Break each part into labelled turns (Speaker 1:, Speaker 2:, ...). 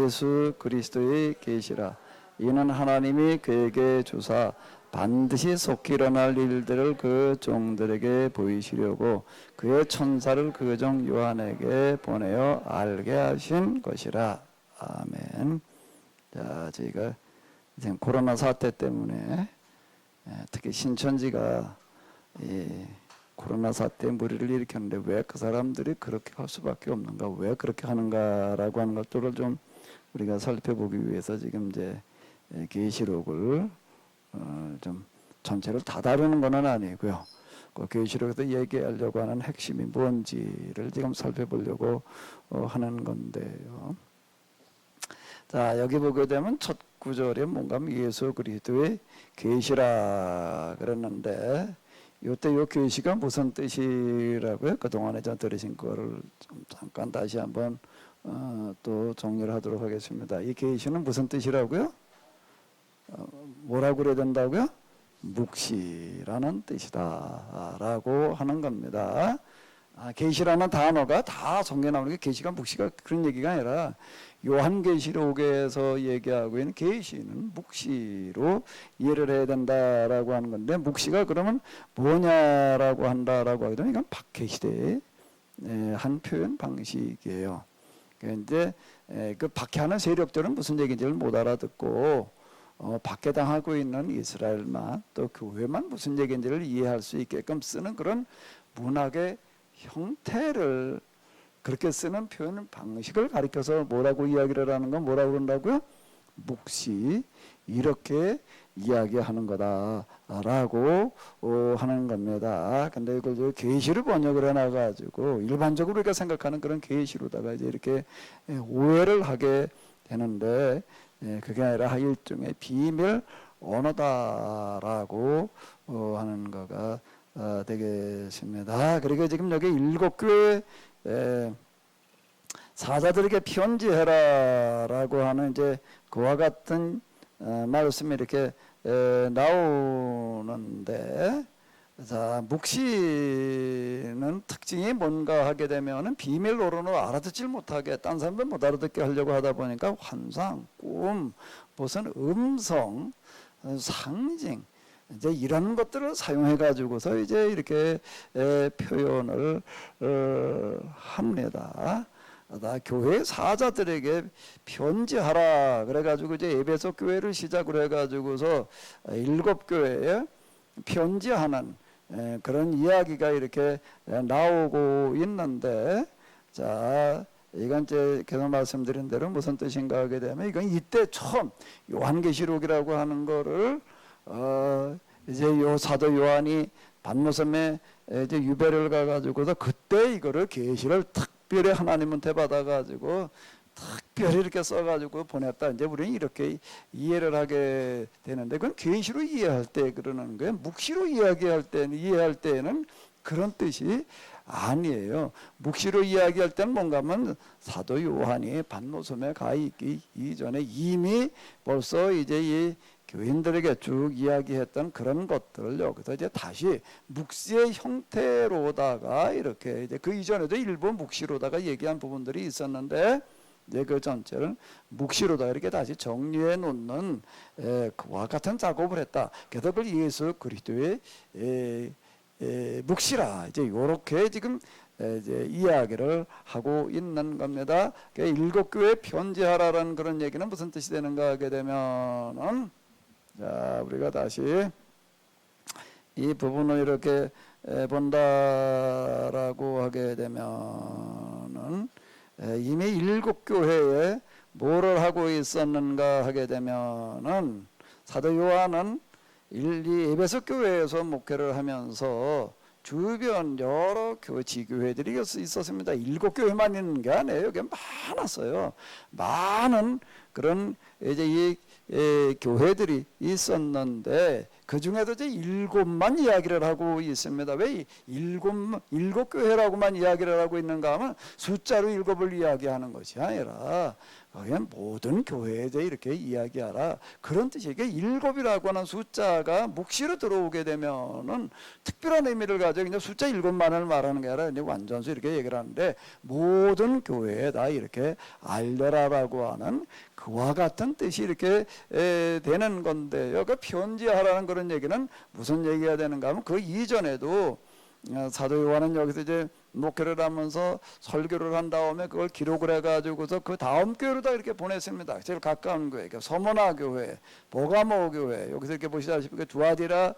Speaker 1: 예수 그리스도의 계시라. 이는 하나님이 그에게 주사 반드시 속히 일어날 일들을 그 종들에게 보이시려고 그의 천사를 그 종 요한에게 보내어 알게 하신 것이라. 아멘. 자, 저희가 지금 코로나 사태 때문에 특히 신천지가 코로나 사태에 무리를 일으켰는데 왜 그 사람들이 그렇게 할 수밖에 없는가, 왜 그렇게 하는가라고 하는 것들을 좀 우리가 살펴보기 위해서 지금 이제 계시록을 좀 전체를 다 다루는 건 아니고요. 그 계시록에서 얘기하려고 하는 핵심이 뭔지를 지금 살펴보려고 하는 건데요. 자, 여기 보게 되면 첫 구절에 뭔가 예수 그리스도의 계시라 그랬는데 이때 이 계시가 무슨 뜻이라고요? 그동안에 저 들으신 거를 좀 잠깐 다시 한번 또 정리를 하도록 하겠습니다. 이 계시는 무슨 뜻이라고요? 뭐라고 그래야 된다고요? 묵시라는 뜻이다 라고 하는 겁니다. 계시라는 단어가 다 성경에 나오는 게 계시가 묵시가 그런 얘기가 아니라 요한계시록에서 얘기하고 있는 계시는 묵시로 이해를 해야 된다라고 하는 건데, 묵시가 그러면 뭐냐라고 한다라고 하게 되면 이건 박해시대의 한 표현 방식이에요. 이제 그 박해하는 세력들은 무슨 얘기인지를 못 알아듣고 박해당하고 있는 이스라엘만 또 교회만 무슨 얘기인지를 이해할 수 있게끔 쓰는 그런 문학의 형태를, 그렇게 쓰는 표현 방식을 가리켜서 뭐라고 이야기를 하는 건 뭐라고 그런다고요? 묵시, 이렇게 이야기하는 거다라고 하는 겁니다. 근데 이걸 계시를 번역을 해놔가지고 일반적으로 우리가 생각하는 그런 계시로다가 이제 이렇게 오해를 하게 되는데, 그게 아니라 일종의 비밀 언어다라고 하는 거가 되겠습니다. 그리고 지금 여기 7교회 사자들에게 편지해라라고 하는 이제 그와 같은 말씀이 이렇게 나오는데, 자, 묵시는 특징이 뭔가 하게 되면은 비밀로로는 알아듣질 못하게, 딴 사람들 못 알아듣게 하려고 하다 보니까 환상, 꿈, 무슨 음성, 상징, 이제 이런 것들을 사용해 가지고서 이제 이렇게 표현을 합니다. 교회 사자들에게 편지하라 그래가지고 이제 에베소 교회를 시작으로 해가지고서 7교회에 편지하는 그런 이야기가 이렇게 나오고 있는데, 자, 이건 이제 계속 말씀드린 대로 무슨 뜻인가 하게 되면 이건 이때 처음 요한계시록이라고 하는 거를 이제 요 사도 요한이 반모섬에 이제 유배를 가가지고서 그때 이거를 계시를 특별히 하나님한테 받아가지고 특별히 이렇게 써가지고 보냈다. 이제 우리는 이렇게 이해를 하게 되는데, 그건 계시로 이해할 때 그러는 거예요. 묵시로 이야기할 때는, 이해할 때는 그런 뜻이 아니에요. 묵시로 이야기할 때는 뭔가 하면 사도 요한이 반모섬에 가 있기 이전에 이미 벌써 이제 이 교인들에게 쭉 이야기했던 그런 것들을 여기서 이제 다시 묵시의 형태로다가 이렇게 이제 그 이전에도 일부 묵시로다가 얘기한 부분들이 있었는데, 이제 그 전체를 묵시로다 이렇게 다시 정리해 놓는 그와 같은 작업을 했다. 그래서 그걸 예수 그리스도의 묵시라, 이제 이렇게 지금 이제 이야기를 하고 있는 겁니다. 7교회 편지하라라는 그런 얘기는 무슨 뜻이 되는가 하게 되면은, 자, 우리가 다시 이 부분을 이렇게 본다라고 하게 되면은, 이미 7교회에 뭐를 하고 있었는가 하게 되면은, 사도 요한은 이 에베소 교회에서 목회를 하면서 주변 여러 지교회들이 있었습니다. 7교회만 있는 게 아니에요. 여기 많았어요. 많은 그런 이제 이 교회들이 있었는데, 그 중에도 이제 7만 이야기를 하고 있습니다. 왜 7교회라고만 이야기를 하고 있는가 하면 숫자로 7을 이야기하는 것이 아니라 그냥 모든 교회에 대해 이렇게 이야기하라. 그런 뜻이 이게 일곱이라고 하는 숫자가 묵시로 들어오게 되면은 특별한 의미를 가지고 그냥 숫자 일곱만을 말하는 게 아니라 완전수 이렇게 얘기를 하는데 모든 교회에 다 이렇게 알려라라고 하는 그와 같은 뜻이 이렇게 되는 건데요. 그 편지하라는 그런 얘기는 무슨 얘기가 되는가 하면 그 이전에도 사도 요한은 여기서 이제 목회를 하면서 설교를 한 다음에 그걸 기록을 해가지고서 그 다음 교회로 다 이렇게 보냈습니다. 제일 가까운 교회, 서머나 교회, 보가모 교회, 여기서 이렇게 보시다시피 두아디라,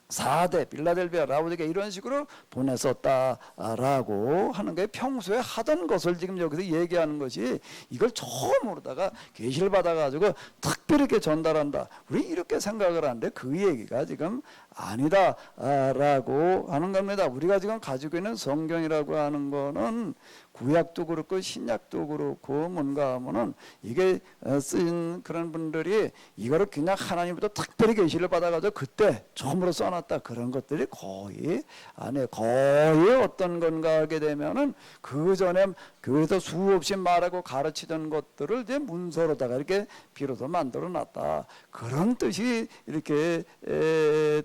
Speaker 1: 4대, 빌라델비아, 라오디게 이런 식으로 보냈었다라고 하는 게 평소에 하던 것을 지금 여기서 얘기하는 것이 이걸 처음으로다가 계시를 받아가지고 특별히 이렇게 전달한다. 우리 이렇게 생각을 하는데 그 얘기가 지금 아니다라고 하는 겁니다. 우리가 지금 가지고 있는 성경이라고 하는 거는 구약도 그렇고 신약도 그렇고 뭔가 하면은 이게 쓰인 그런 분들이 이거를 그냥 하나님부터 특별히 계시를 받아가지고 그때 처음으로 써놨다 그런 것들이 거의 안에 거의 어떤 건가 하게 되면은 그 전에 교회에서 수없이 말하고 가르치던 것들을 이제 문서로다가 이렇게 비로소 만들어놨다 그런 뜻이 이렇게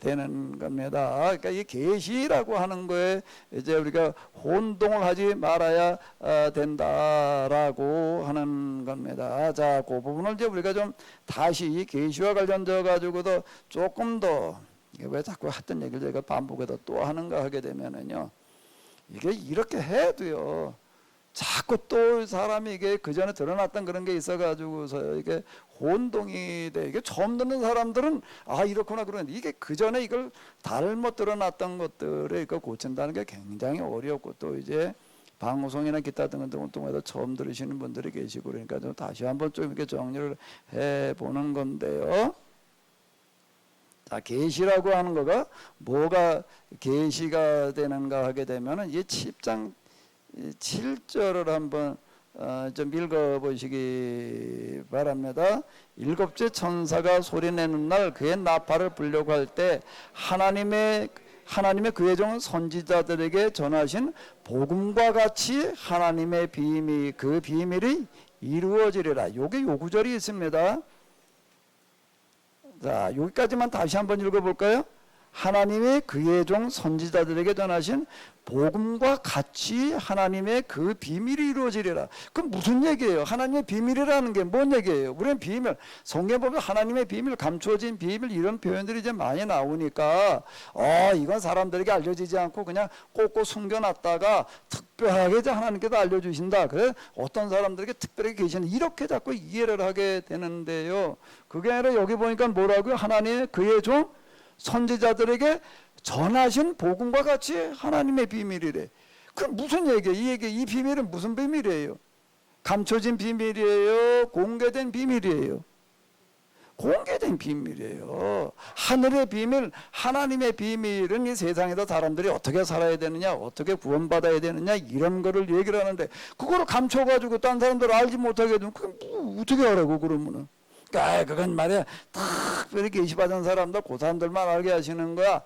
Speaker 1: 되는 겁니다. 그러니까 이 계시라고 하는 거에 이제 우리가 혼동을 하지 말아야 된다라고 하는 겁니다. 자, 그 부분을 이제 우리가 좀 다시 이 계시와 관련되어 가지고도 조금 더 왜 자꾸 했던 얘기를 저희가 반복해서 또 하는가 하게 되면은요, 이게 이렇게 해도요. 자꾸 또 사람이 이게 그 전에 드러났던 그런 게 있어가지고서 이게 혼동이 돼. 이게 처음 듣는 사람들은 아 이렇구나 그러는데 이게 그 전에 이걸 잘못 드러났던 것들을 이거 고친다는 게 굉장히 어렵고 또 이제 방송이나 기타 등을 통해서 처음 들으시는 분들이 계시고 그러니까 좀 다시 한번 좀 이렇게 정리를 해보는 건데요. 자, 계시라고 하는 거가 뭐가 계시가 되는가 하게 되면은 이 10장 7절을 한번 좀 읽어보시기 바랍니다. 일곱째 천사가 소리내는 날 그의 나팔을 불려고 할 때 하나님의 그의 종 선지자들에게 전하신 복음과 같이 하나님의 비밀 그 비밀이 이루어지리라. 요게 요 구절이 있습니다. 자, 여기까지만 다시 한번 읽어볼까요? 하나님의 그의 종 선지자들에게 전하신 복음과 같이 하나님의 그 비밀이 이루어지리라. 그럼 무슨 얘기예요? 하나님의 비밀이라는 게 뭔 얘기예요? 우리는 비밀, 성경 보면 하나님의 비밀, 감추어진 비밀 이런 표현들이 이제 많이 나오니까 이건 사람들에게 알려지지 않고 그냥 꼭꼭 숨겨놨다가 특별하게 이제 하나님께서 알려주신다. 그래 어떤 사람들에게 특별하게 계시는 이렇게 자꾸 이해를 하게 되는데요. 그게 아니라 여기 보니까 뭐라고요? 하나님의 그의 종 선지자들에게 전하신 복음과 같이 하나님의 비밀이래. 그럼 무슨 얘기예요? 이 비밀은 무슨 비밀이에요? 감춰진 비밀이에요? 공개된 비밀이에요? 공개된 비밀이에요. 하늘의 비밀, 하나님의 비밀은 이 세상에서 사람들이 어떻게 살아야 되느냐, 어떻게 구원받아야 되느냐 이런 거를 얘기를 하는데 그거를 감춰가지고 딴 사람들 알지 못하게 되면 그게 뭐 어떻게 하라고 그러면은. 그건 말이야 특별히 계시받은 사람들 그 사람들만 알게 하시는 거야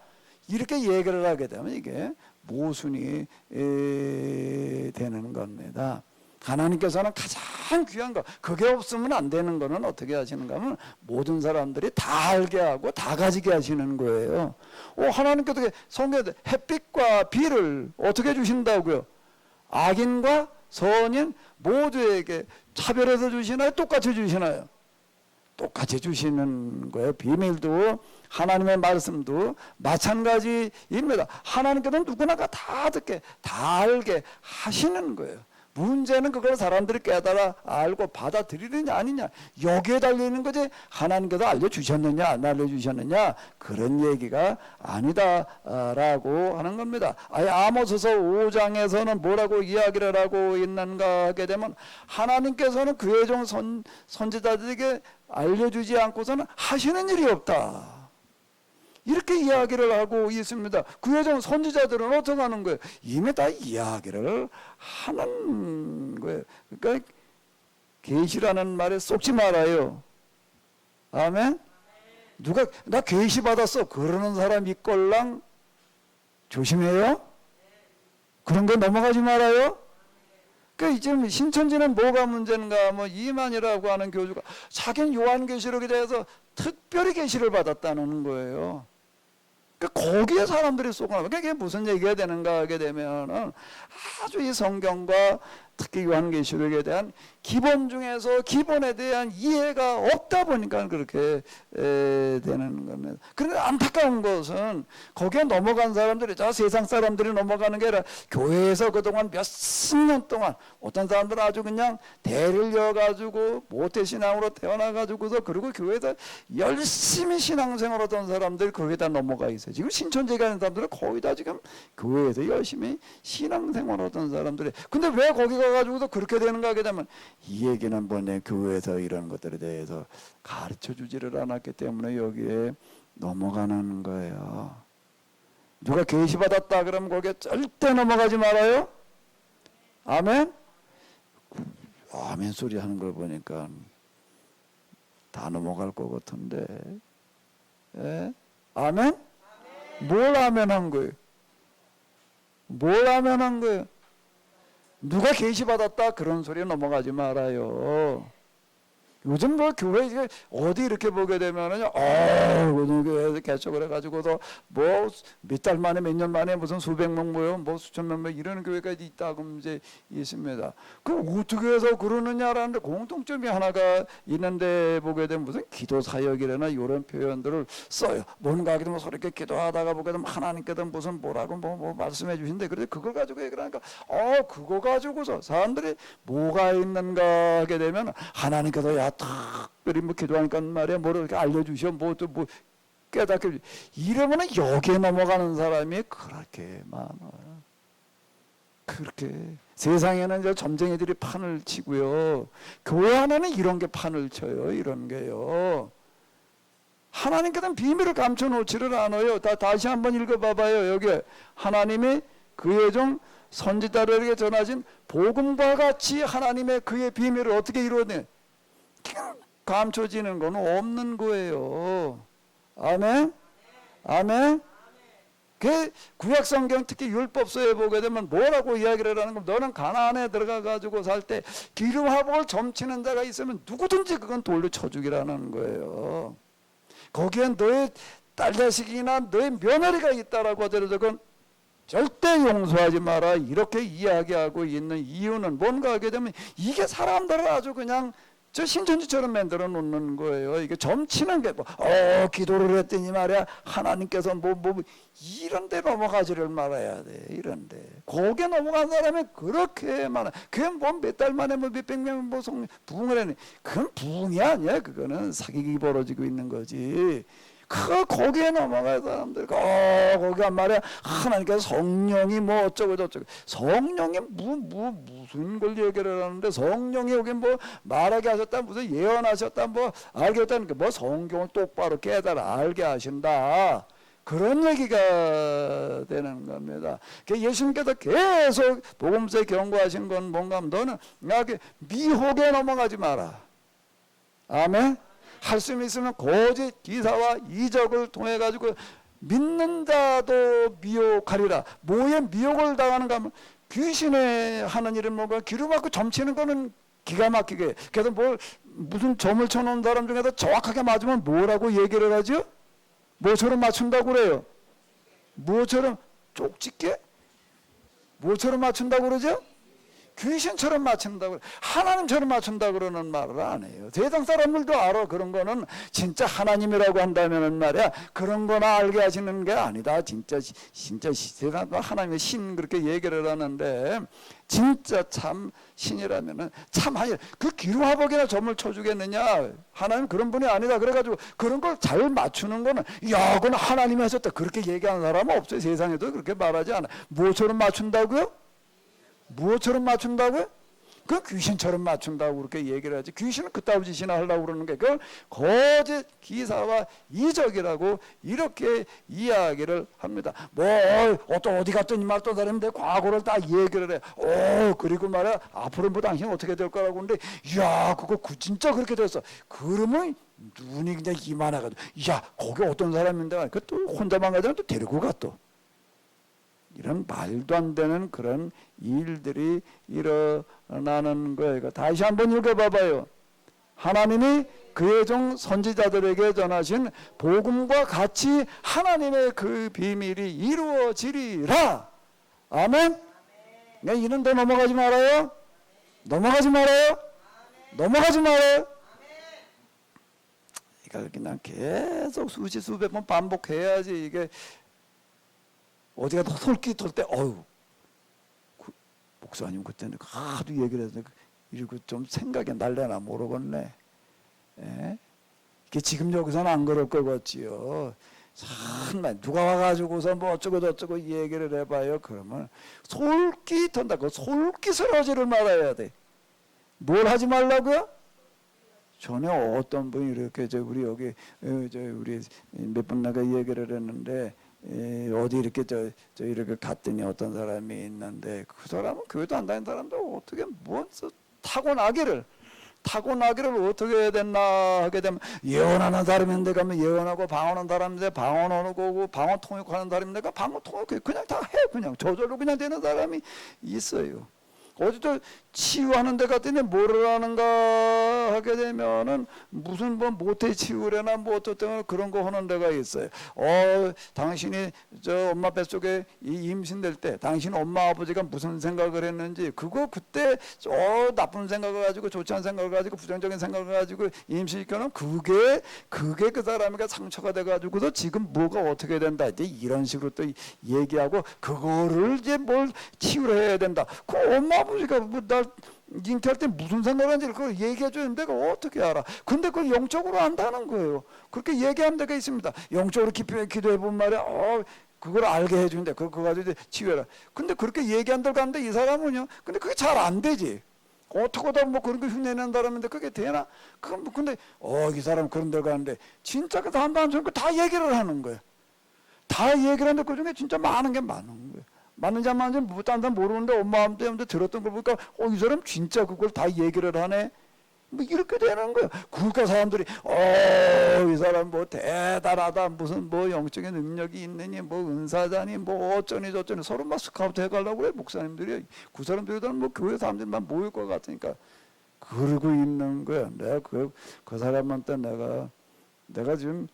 Speaker 1: 이렇게 얘기를 하게 되면 이게 모순이 되는 겁니다. 하나님께서는 가장 귀한 거 그게 없으면 안 되는 거는 어떻게 하시는가 하면 모든 사람들이 다 알게 하고 다 가지게 하시는 거예요. 하나님께서 성경에 햇빛과 비를 어떻게 주신다고요? 악인과 선인 모두에게 차별해서 주시나요? 똑같이 주시나요? 똑같이 주시는 거예요. 비밀도 하나님의 말씀도 마찬가지입니다. 하나님께서는 누구나가 다 듣게 다 알게 하시는 거예요. 문제는 그걸 사람들이 깨달아 알고 받아들이느냐 아니냐 여기에 달려있는 거지 하나님께서 알려주셨느냐 안 알려주셨느냐 그런 얘기가 아니다라고 하는 겁니다. 아모스서 5장에서는 뭐라고 이야기를 하고 있는가 하게 되면 하나님께서는 그의 종 선지자들에게 알려주지 않고서는 하시는 일이 없다. 이렇게 이야기를 하고 있습니다. 그의 종 선지자들은 어떻게 하는 거예요? 이미 다 이야기를 하는 거예요. 그러니까 계시라는 말에 속지 말아요. 아멘? 누가 나 계시 받았어 그러는 사람 있걸랑 조심해요. 그런 거 넘어가지 말아요. 그 지금 신천지는 뭐가 문제인가? 뭐 이만이라고 하는 교주가 자기는 요한계시록에 대해서 특별히 계시를 받았다는 거예요. 거기에 사람들이 쏘거나 그게 무슨 얘기가 되는가 하게 되면은 아주 이 성경과 특히 요한계시록에 대한 기본 중에서 기본에 대한 이해가 없다 보니까 그렇게 되는 겁니다. 그런데 안타까운 것은 거기에 넘어간 사람들이 세상 사람들이 넘어가는 게 아니라 교회에서 그동안 몇십 년 동안 어떤 사람들은 아주 그냥 대를 이어가지고 모태신앙으로 태어나가지고서 그리고 교회에서 열심히 신앙생활 하던 사람들이 거기다 넘어가 있어요. 지금 신천지에 가는 사람들은 거의 다 지금 교회에서 열심히 신앙생활 하던 사람들이 근데 왜 거기 가가지고도 그렇게 되는가 하게 되면 이 얘기는 뭐내 교회에서 이런 것들에 대해서 가르쳐 주지를 않았기 때문에 여기에 넘어가는 거예요. 누가 계시 받았다 그러면 거기에 절대 넘어가지 말아요. 아멘. 아멘 소리 하는 걸 보니까 다 넘어갈 것 같은데. 예? 아멘? 뭘 아멘 한 거예요? 뭘 아멘 한 거예요? 누가 계시 받았다 그런 소리에 넘어가지 말아요. 요즘 뭐 교회 어디 이렇게 보게 되면은요, 어느 교회에서 개척을 해가지고도 뭐 몇 달 만에 몇 년 만에 무슨 수백 명 모여 뭐 수천 명 모여 이런 교회까지 있다고 이제 있습니다. 그 어떻게 해서 그러느냐라는데 공통점이 하나가 있는데 보게 되면 무슨 기도 사역이라나 이런 표현들을 써요. 뭔가 하게 되면 이렇게 기도하다가 보게 되면 하나님께서 무슨 뭐라고 뭐 말씀해 주신데 그런데 그걸 가지고 얘기하니까 그거 가지고서 사람들이 뭐가 있는가 하게 되면 하나님께서 야 특별히 뭐 기도하니까 말이야 뭐를 이렇게 알려주셔 뭐 또 뭐 깨닫게 이러면은 여기에 넘어가는 사람이 그렇게 많아요. 그렇게 세상에는 이제 점쟁이들이 판을 치고요. 교회 안에는 이런 게 판을 쳐요. 이런 게요. 하나님께서는 비밀을 감춰놓지를 않아요. 다시 한번 읽어봐봐요. 여기 하나님이 그의 종 선지자들에게 전하신 복음과 같이 하나님의 그의 비밀을 어떻게 이루어내? 감춰지는 건 없는 거예요. 아멘? 아멘? 그 구약성경 특히 율법서에 보게 되면 뭐라고 이야기를 하는 건 너는 가나안에 들어가 가지고 살 때 기름화복을 점치는 자가 있으면 누구든지 그건 돌로 쳐 죽이라는 거예요. 거기엔 너의 딸 자식이나 너의 며느리가 있다라고 하더라도 그건 절대 용서하지 마라 이렇게 이야기하고 있는 이유는 뭔가 하게 되면 이게 사람들을 아주 그냥 저 신천지처럼 만들어 놓는 거예요. 이게 점치는 게 기도를 했더니 말이야 하나님께서 뭐 이런 데 넘어가지를 말아야 돼. 이런 데 거기에 넘어간 사람이 그렇게 많아. 그건 뭐 몇 달 만에 뭐 몇백 명 뭐 부흥을 했네. 그건 부흥이 아니야. 그거는 사기기 벌어지고 있는 거지. 거기에 넘어갈 사람들, 거기가 말이야, 하나님께서 성령이 뭐 어쩌고 저쩌고, 성령이 무슨 걸 얘기를 하는데, 성령이 여기 뭐 말하게 하셨다, 무슨 예언하셨다, 뭐 알게 했다는 게, 뭐 성경을 똑바로 깨달아 알게 하신다. 그런 얘기가 되는 겁니다. 예수님께서 계속 복음서에 경고하신 건 뭔가 하면 너는 미혹에 넘어가지 마라. 아멘? 할 수 있으면 거짓 기사와 이적을 통해 가지고 믿는 자도 미혹하리라. 뭐에 미혹을 당하는가 하면 귀신의 하는 일은 뭐가 기름 맞고 점치는 거는 기가 막히게. 그래서 무슨 점을 쳐놓은 사람 중에서 정확하게 맞으면 뭐라고 얘기를 하죠? 뭐처럼 맞춘다고 그래요? 뭐처럼 쪽집게? 뭐처럼 맞춘다고 그러죠? 귀신처럼 맞춘다고 하나님처럼 맞춘다 그러는 말을 안 해요. 세상 사람들도 알아. 그런 거는 진짜 하나님이라고 한다면은 말이야 그런 거나 알게 하시는 게 아니다. 진짜 세상 하나님의 신 그렇게 얘기를 하는데 진짜 참 신이라면은 참 그 기루화복이나 점을 쳐주겠느냐? 하나님 그런 분이 아니다. 그래가지고 그런 걸 잘 맞추는 거는 그건 하나님이 하셨다 그렇게 얘기하는 사람은 없어요. 세상에도 그렇게 말하지 않아. 뭐처럼 맞춘다고요? 무엇처럼 맞춘다고요? 그 귀신처럼 맞춘다고 그렇게 얘기를 하지. 귀신은 그따위 짓이나 하려고 그러는 게 그걸 거짓 기사와 이적이라고 이렇게 이야기를 합니다. 어디 갔더니 어떤 사람인데 과거를 다 얘기를 해. 그리고 말이야 앞으로 뭐 당신 어떻게 될 거라고 하는데 그거 진짜 그렇게 됐어. 그러면 눈이 그냥 이만해가지고 거기 어떤 사람인데 그 또 혼자만 가자면 또 데리고 가 또. 이런 말도 안 되는 그런 일들이 일어나는 거예요. 다시 한번 읽어봐봐요. 하나님이 그의 종 선지자들에게 전하신 복음과 같이 하나님의 그 비밀이 이루어지리라. 아멘. 이런데 넘어가지 말아요. 넘어가지 말아요. 넘어가지 말아요. 이걸 그냥 계속 수십 수백 번 반복해야지. 이게 어디가 더 솔깃할 때 목사님 그때는 하도 얘기를 해서 이러고 좀 생각이 날래나 모르겠네. 예? 이게 지금 여기서는 안 그럴 것 같지요. 정말 누가 와가지고서 뭐 어쩌고 저쩌고 얘기를 해봐요. 그러면 솔깃한다. 그 솔깃을 하지를 말아야 돼. 뭘 하지 말라고요? 전에 어떤 분이 이렇게 우리 여기 우리 몇 분 나가 얘기를 했는데 어디 이렇게 이렇게 갔더니 어떤 사람이 있는데 그 사람은 교회도 안 다니는 사람도 어떻게 타고나기를 어떻게 해야 되나 하게 되면 예언하는 사람인데 가면 예언하고 방언하는 사람인데 방언하는 거고 방언 통역하는 사람인데 방언 통역 그냥 다 해. 그냥 저절로 그냥 되는 사람이 있어요. 어디도 치유하는 데 갔더니 뭐를 하는가 하게 되면은 무슨 뭐 모태 치유래나 뭐 어떻든 그런 거 하는 데가 있어요. 당신이 저 엄마 뱃속에 임신될 때 당신 엄마 아버지가 무슨 생각을 했는지 그거 그때 나쁜 생각을 가지고 좋지 않은 생각을 가지고 부정적인 생각을 가지고 임신시켜놓으면 그게 그 사람에게 상처가 돼가지고서 지금 뭐가 어떻게 된다 이제 이런 식으로 또 얘기하고 그거를 이제 뭘 치유를 해야 된다. 그 엄마 아버지가 날 잉태할 때 무슨 생각을 하는지 그걸 얘기해 주는 내가 어떻게 알아. 근데 그걸 영적으로 안다는 거예요. 그렇게 얘기하는 데가 있습니다. 영적으로 기도해 본 말이야. 그걸 알게 해주는데 그거 가지고 치유해라. 근데 그렇게 얘기한다고 하는데 이 사람은요. 근데 그게 잘 안 되지. 어떻게 다 뭐 그런 거 흉내내는 사람인데 그게 되나? 근데 이 사람 그런 데 가는데 진짜 그 다음 다 얘기를 하는 거예요. 다 얘기를 하는데 그 중에 진짜 많은 게 많은 거예요. 맞는지 안 맞는지 뭐 딴 사람 모르는데 엄마한테 들었던 걸 보니까 이 사람 진짜 그걸 다 얘기를 하네. 뭐 이렇게 되는 거예요. 그러니까 사람들이 이 사람 뭐 대단하다 무슨 뭐 영적인 능력이 있느니 뭐 은사자니 뭐 어쩌니 저쩌니 서로 막 스카우트 해가려고 그래. 목사님들이 그 사람들보다는 뭐 교회 사람들만 모일 것 같으니까 그러고 있는 거야. 내가 그 사람한테 내가 지금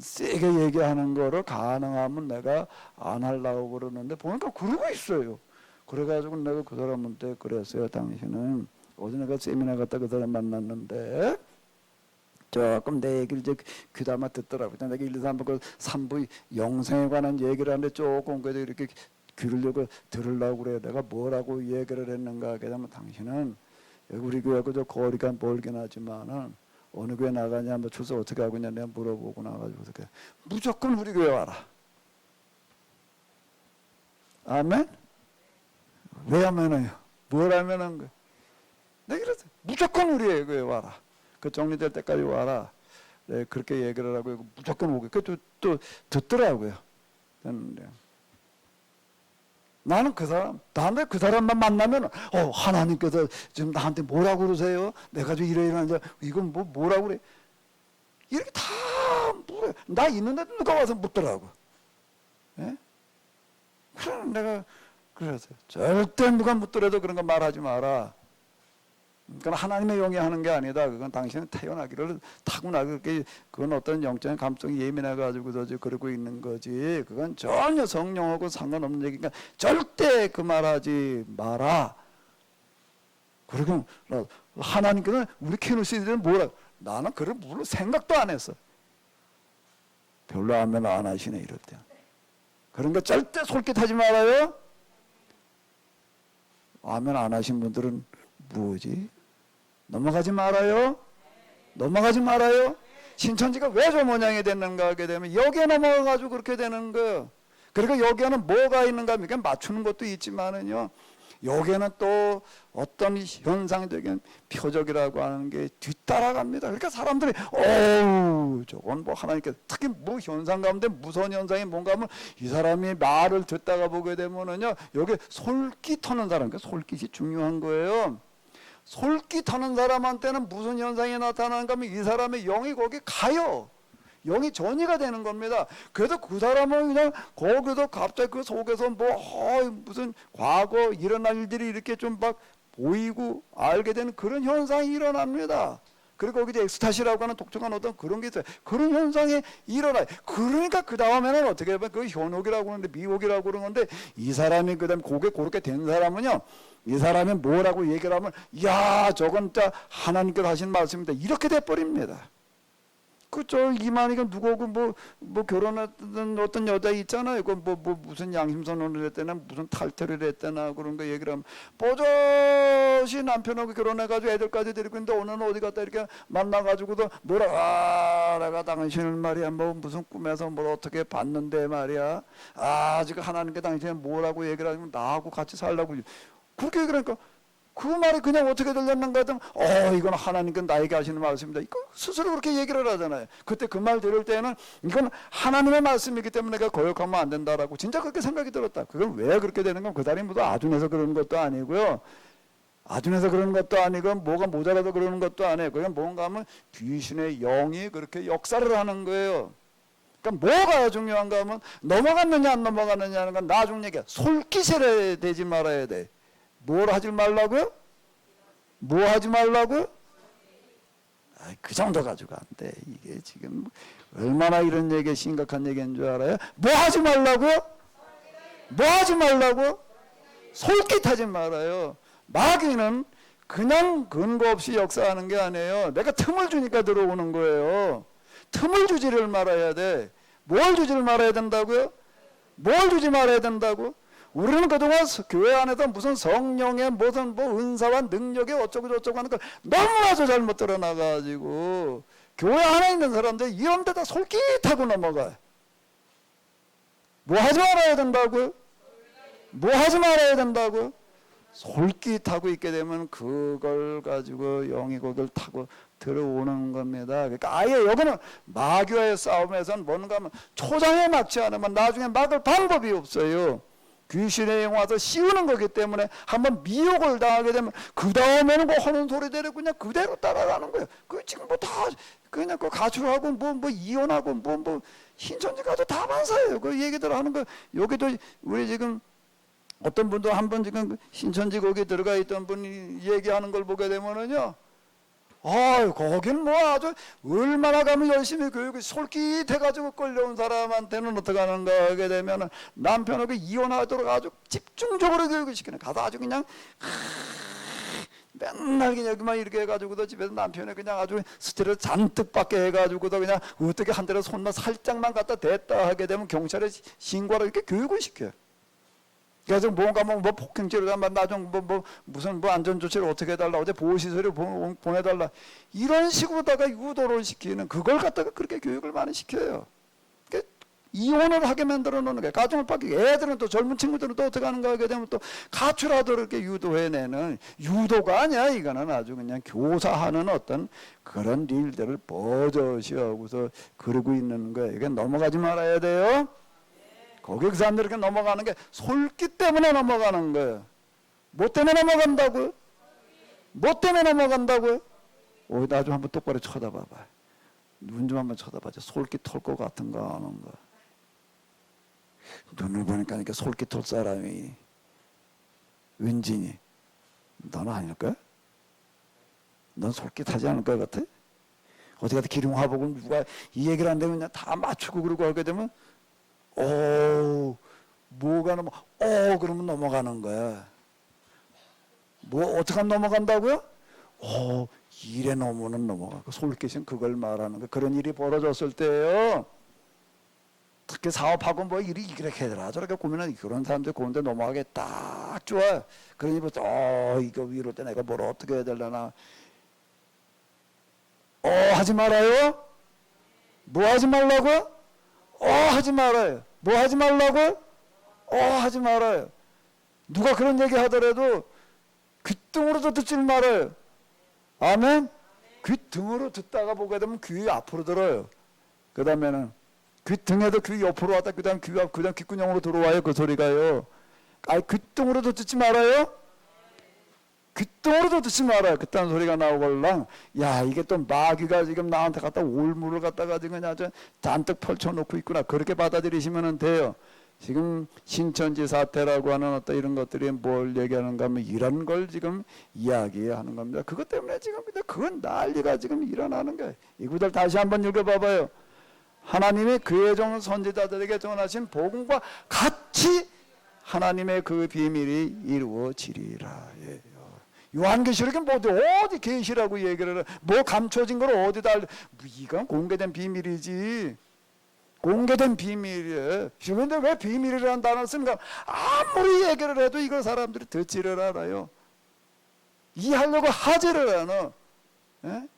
Speaker 1: 세게 얘기하는 거를 가능하면 내가 안 하려고 그러는데 보니까 그러고 있어요. 그래가지고 내가 그 사람한테 그랬어요. 당신은 어제 내가 세미나 갔다 그 사람 만났는데 조금 내 얘기를 이제 귀담아 듣더라고요. 내가 1, 2, 3부 영생에 관한 얘기를 하는데 조금 그래도 이렇게 귀를 들으려고 그래요. 내가 뭐라고 얘기를 했는가 하게 되면 당신은 우리 교회하고 저 거리가 멀긴 하지만은 어느 교회 나가냐, 뭐 출석 어떻게 하고 있냐 내가 물어보고 나가지고 무조건 우리 교회 와라. 아멘? 왜 하면은요? 뭘 하면은 거야? 내가 그랬어. 무조건 우리 교회 와라. 그 정리될 때까지 와라. 네, 그렇게 얘기를 하고 무조건 오게. 또 듣더라고요. 됐는데. 나는 다음에 그 사람만 만나면, 하나님께서 지금 나한테 뭐라고 그러세요? 내가 좀 이러이러한데, 이건 뭐라고 그래? 이렇게 다 물어요. 나 있는데도 누가 와서 묻더라고. 예? 그럼 내가 그랬어요. 절대 누가 묻더라도 그런 거 말하지 마라. 그건 하나님의 영이 하는 게 아니다. 그건 당신은 태어나기를 타고나게 그건 어떤 영적인 감성이 예민해가지고 그러고 있는 거지. 그건 전혀 성령하고 상관없는 얘기니까 절대 그 말하지 마라. 그리고 하나님께서는 우리 키누시들은 뭐라? 나는 그걸 물론 생각도 안 했어. 별로 아멘 안 하시네 이럴 때. 그런 거 절대 솔깃하지 말아요. 아멘 안 하신 분들은 뭐지? 넘어가지 말아요. 넘어가지 말아요. 신천지가 왜 저 모양이 됐는가 하게 되면 여기에 넘어가가지고 그렇게 되는 거예요. 그리고 여기에는 뭐가 있는가 하면 맞추는 것도 있지만은요. 여기에는 또 어떤 현상적인 표적이라고 하는 게 뒤따라갑니다. 그러니까 사람들이 저건 뭐 하나님께 특히 뭐 현상 가운데 무서운 현상이 뭔가 하면 이 사람이 말을 듣다가 보게 되면은요. 여기 솔깃하는 사람, 그러니까 솔깃이 중요한 거예요. 솔깃하는 사람한테는 무슨 현상이 나타나는가 하면 이 사람의 영이 거기 가요. 영이 전이가 되는 겁니다. 그래도 그 사람은 그냥 거기서 갑자기 그 속에서 뭐 무슨 과거 일어날 일들이 이렇게 좀 막 보이고 알게 되는 그런 현상이 일어납니다. 그리고 거기 엑스타시라고 하는 독특한 어떤 그런 게 있어요. 그런 현상이 일어나요. 그러니까 그 다음에는 어떻게 보면 그 현혹이라고 하는데 미혹이라고 그러는 건데, 이 사람이 그 다음에 그렇게 된 사람은요, 이 사람이 뭐라고 얘기를 하면, 야, 저건 다 하나님께서 하신 말씀입니다, 이렇게 돼버립니다. 그저 이만희가 누구고 뭐 결혼했던 어떤 여자 있잖아요. 그 무슨 양심선언을 했대나 무슨 탈퇴를 했대나 그런 거 얘기를 하면 버젓이 남편하고 결혼해가지고 애들까지 데리고 있는데 오늘은 어디 갔다 이렇게 만나가지고도 내가 당신을 말이야 뭐 무슨 꿈에서 뭘 어떻게 봤는데 말이야, 지금 하나님께 당신이 뭐라고 얘기를 하면 나하고 같이 살라고 그렇게 얘기하니까, 그 말이 그냥 어떻게 들렸는가 하면 이건 하나님께 나에게 하시는 말씀입니다. 이거 스스로 그렇게 얘기를 하잖아요. 그때 그 말 들을 때는 이건 하나님의 말씀이기 때문에 내가 거역하면 안 된다라고 진짜 그렇게 생각이 들었다. 그건 왜 그렇게 되는 건 그 사람이 무슨 아둔해서 그러는 것도 아니고요. 아둔해서 그러는 것도 아니고 뭐가 모자라서 그러는 것도 아니에요. 그냥 뭔가 하면 귀신의 영이 그렇게 역사를 하는 거예요. 그러니까 뭐가 중요한가 하면 넘어갔느냐 안 넘어갔느냐는 건 나중 얘기야. 솔깃이 되지 말아야 돼. 뭘 하지 말라고요? 뭐 하지 말라고요? 그 정도 가지고 안 돼. 이게 지금 얼마나 이런 얘기 심각한 얘기인 줄 알아요? 뭐 하지 말라고요? 뭐 하지 말라고? 솔깃하지 말아요. 마귀는 그냥 근거 없이 역사하는 게 아니에요. 내가 틈을 주니까 들어오는 거예요. 틈을 주지를 말아야 돼. 뭘 주지를 말아야 된다고요? 뭘 주지 말아야 된다고? 우리는 그동안 교회 안에서 무슨 성령의 무슨 은사와 능력이 어쩌고 저쩌고 하는 걸 너무나도 잘못 들어나가지고 교회 안에 있는 사람들 이런 데다 솔깃하고 넘어가요. 뭐 하지 말아야 된다고요? 뭐 하지 말아야 된다고요? 솔깃하고 있게 되면 그걸 가지고 영이 거기를 타고 들어오는 겁니다. 그러니까 아예 여기는 마귀와의 싸움에서는 뭔가 하면 초장에 막지 않으면 나중에 막을 방법이 없어요. 귀신의 영 와서 씌우는 거기 때문에 한번 미혹을 당하게 되면 그 다음에는 뭐 하는 소리대로 그냥 그대로 따라가는 거예요. 그 지금 뭐 다 그냥 그 가출하고 뭐 이혼하고 뭐 신천지 가도 다 만사예요. 그 얘기들 하는 거. 여기도 우리 지금 어떤 분도 한번 지금 신천지 거기 들어가 있던 분이 얘기하는 걸 보게 되면은요, 거긴 뭐 아주 얼마나 가면 열심히 교육을 솔깃해가지고 끌려온 사람한테는 어떻게 하는가 하게 되면 남편하고 이혼하도록 아주 집중적으로 교육을 시키는, 가서 아주 그냥 맨날 그냥 여기만 이렇게 해가지고도 집에서 남편이 그냥 아주 스트레스 잔뜩 받게 해가지고도 그냥 어떻게 한 대로 손만 살짝만 갖다 댔다 하게 되면 경찰에 신고하라 이렇게 교육을 시켜요. 그래서 뭔가 뭐 폭행죄를 하면 나중 무슨 안전조치를 어떻게 해달라, 어제 보호시설에 보내달라, 이런 식으로다가 유도를 시키는, 그걸 갖다가 그렇게 교육을 많이 시켜요. 그러니까 이혼을 하게 만들어 놓는 거예요. 가정을 바뀌게. 애들은 또 젊은 친구들은 또 어떻게 하는가 하게 되면 또 가출하도록 이렇게 유도해내는, 유도가 아니야. 이거는 아주 그냥 교사하는 어떤 그런 일들을 버젓이 하고서 그러고 있는 거예요. 이게 넘어가지 말아야 돼요. 거기 그 사람들이 이렇게 넘어가는 게 솔깃 때문에 넘어가는 거예요. 뭐 때문에 넘어간다고요? 뭐 때문에 넘어간다고요? 나 좀 한번 똑바로 쳐다봐봐. 눈 좀 한번 쳐다봐줘. 솔깃 털 것 같은가 하는 거. 눈을 보니까 이렇게 솔깃 털 사람이 은진이, 너는 아닐 거야? 넌 솔깃하지 않을 것 같아? 어디 가서 기름 화복을 누가 이 얘기를 안 되면 그냥 다 맞추고 그러고 하게 되면 뭐가 그러면 넘어가는 거야. 뭐 어떻게 하면 넘어간다고요? 일에 넘으면 넘어가고, 솔깃은 그걸 말하는 거야. 그런 일이 벌어졌을 때요, 특히 사업하고 뭐 일이 이렇게 해라 저렇게 고민하는 그런 사람들 그런데 넘어가기 딱 좋아요. 그러니 이거 이럴 때 내가 뭘 어떻게 해야 되려나. 하지 말아요. 뭐 하지 말라고? 하지 말아요. 뭐 하지 말라고? 하지 말아요. 누가 그런 얘기 하더라도 귓등으로도 듣지 말아요. 아멘? 귓등으로 듣다가 보게 되면 귀 앞으로 들어요. 그 다음에는 귓등에도 귀 옆으로 왔다 그 다음 귓구녕으로 들어와요. 그 소리가요. 귓등으로도 듣지 말아요. 귓등으로도 듣지 말아요. 그딴 소리가 나오걸랑. 야, 이게 또 마귀가 지금 나한테 갖다 올무를 갖다가 지금 그냥 잔뜩 펼쳐놓고 있구나. 그렇게 받아들이시면 돼요. 지금 신천지 사태라고 하는 어떤 이런 것들이 뭘 얘기하는가 하면 이런 걸 지금 이야기하는 겁니다. 그것 때문에 지금 그건 난리가 지금 일어나는 거예요. 이 구절 다시 한번 읽어봐봐요. 하나님이 그의 종 선지자들에게 전하신 복음과 같이 하나님의 그 비밀이 이루어지리라. 예. 요한계시록에 뭐 어디 계시라고 얘기를 해. 뭐 감춰진 걸 어디다 이건 공개된 비밀이지. 공개된 비밀이에요. 그런데 왜 비밀이라는 단어를 쓰는가? 아무리 얘기를 해도 이걸 사람들이 듣지를 않아요. 이해하려고 하지를 않아. 예?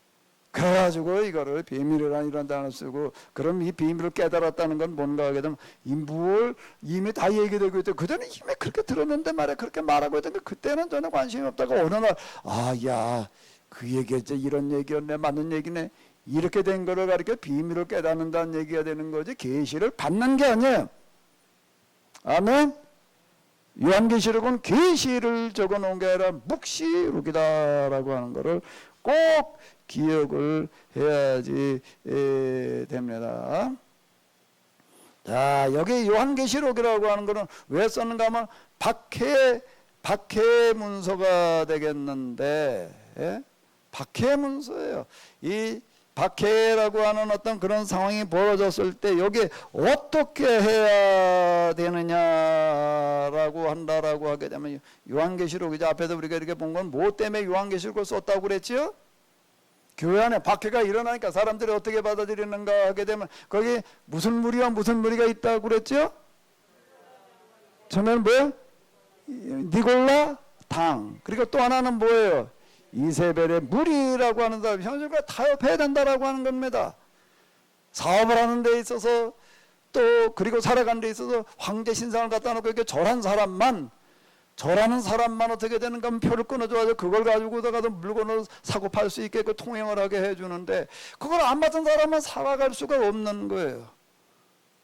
Speaker 1: 그래가지고 이거를 비밀이라는 이런 단어를 쓰고, 그럼 이 비밀을 깨달았다는 건 뭔가 하게 되면 뭘 이미 다 얘기되고 있대. 그전에 이미 그렇게 들었는데 말이야. 그렇게 말하고 있던데 그때는 전혀 관심이 없다가 어느 날 야, 그 얘기했지, 이런 얘기였네, 맞는 얘기네. 이렇게 된 거를 가리켜 비밀을 깨닫는다는 얘기가 되는 거지, 계시를 받는 게 아니에요. 아멘. 요한계시록은 계시를 적어 놓은 게 아니라 묵시록이다라고 하는 거를 꼭 기억을 해야지 됩니다. 자, 여기 요한계시록이라고 하는 거는 왜 썼는가 하면 박해 문서가 되겠는데, 예? 박해 문서예요. 이 박해라고 하는 어떤 그런 상황이 벌어졌을 때 여기 어떻게 해야 되느냐라고 한다라고 하게 되면, 요한계시록 이제 앞에서 우리가 이렇게 본 건 뭐 때문에 요한계시록을 썼다고 그랬지요? 교회 안에 박해가 일어나니까 사람들이 어떻게 받아들이는가 하게 되면 거기 무슨 무리와 무슨 무리가 있다고 그랬죠? 처음에는 뭐예요? 니골라 당. 그리고 또 하나는 뭐예요? 이세벨의 무리라고 하는 사람, 현실과 타협해야 된다라고 하는 겁니다. 사업을 하는 데 있어서 또 그리고 살아가는 데 있어서 황제 신상을 갖다 놓고 이렇게 절하는 사람만 어떻게 되는가 하면 표를 끊어줘가지고 그걸 가지고다가도 물건을 사고 팔 수 있게 그 통행을 하게 해주는데, 그걸 안 받은 사람은 살아갈 수가 없는 거예요.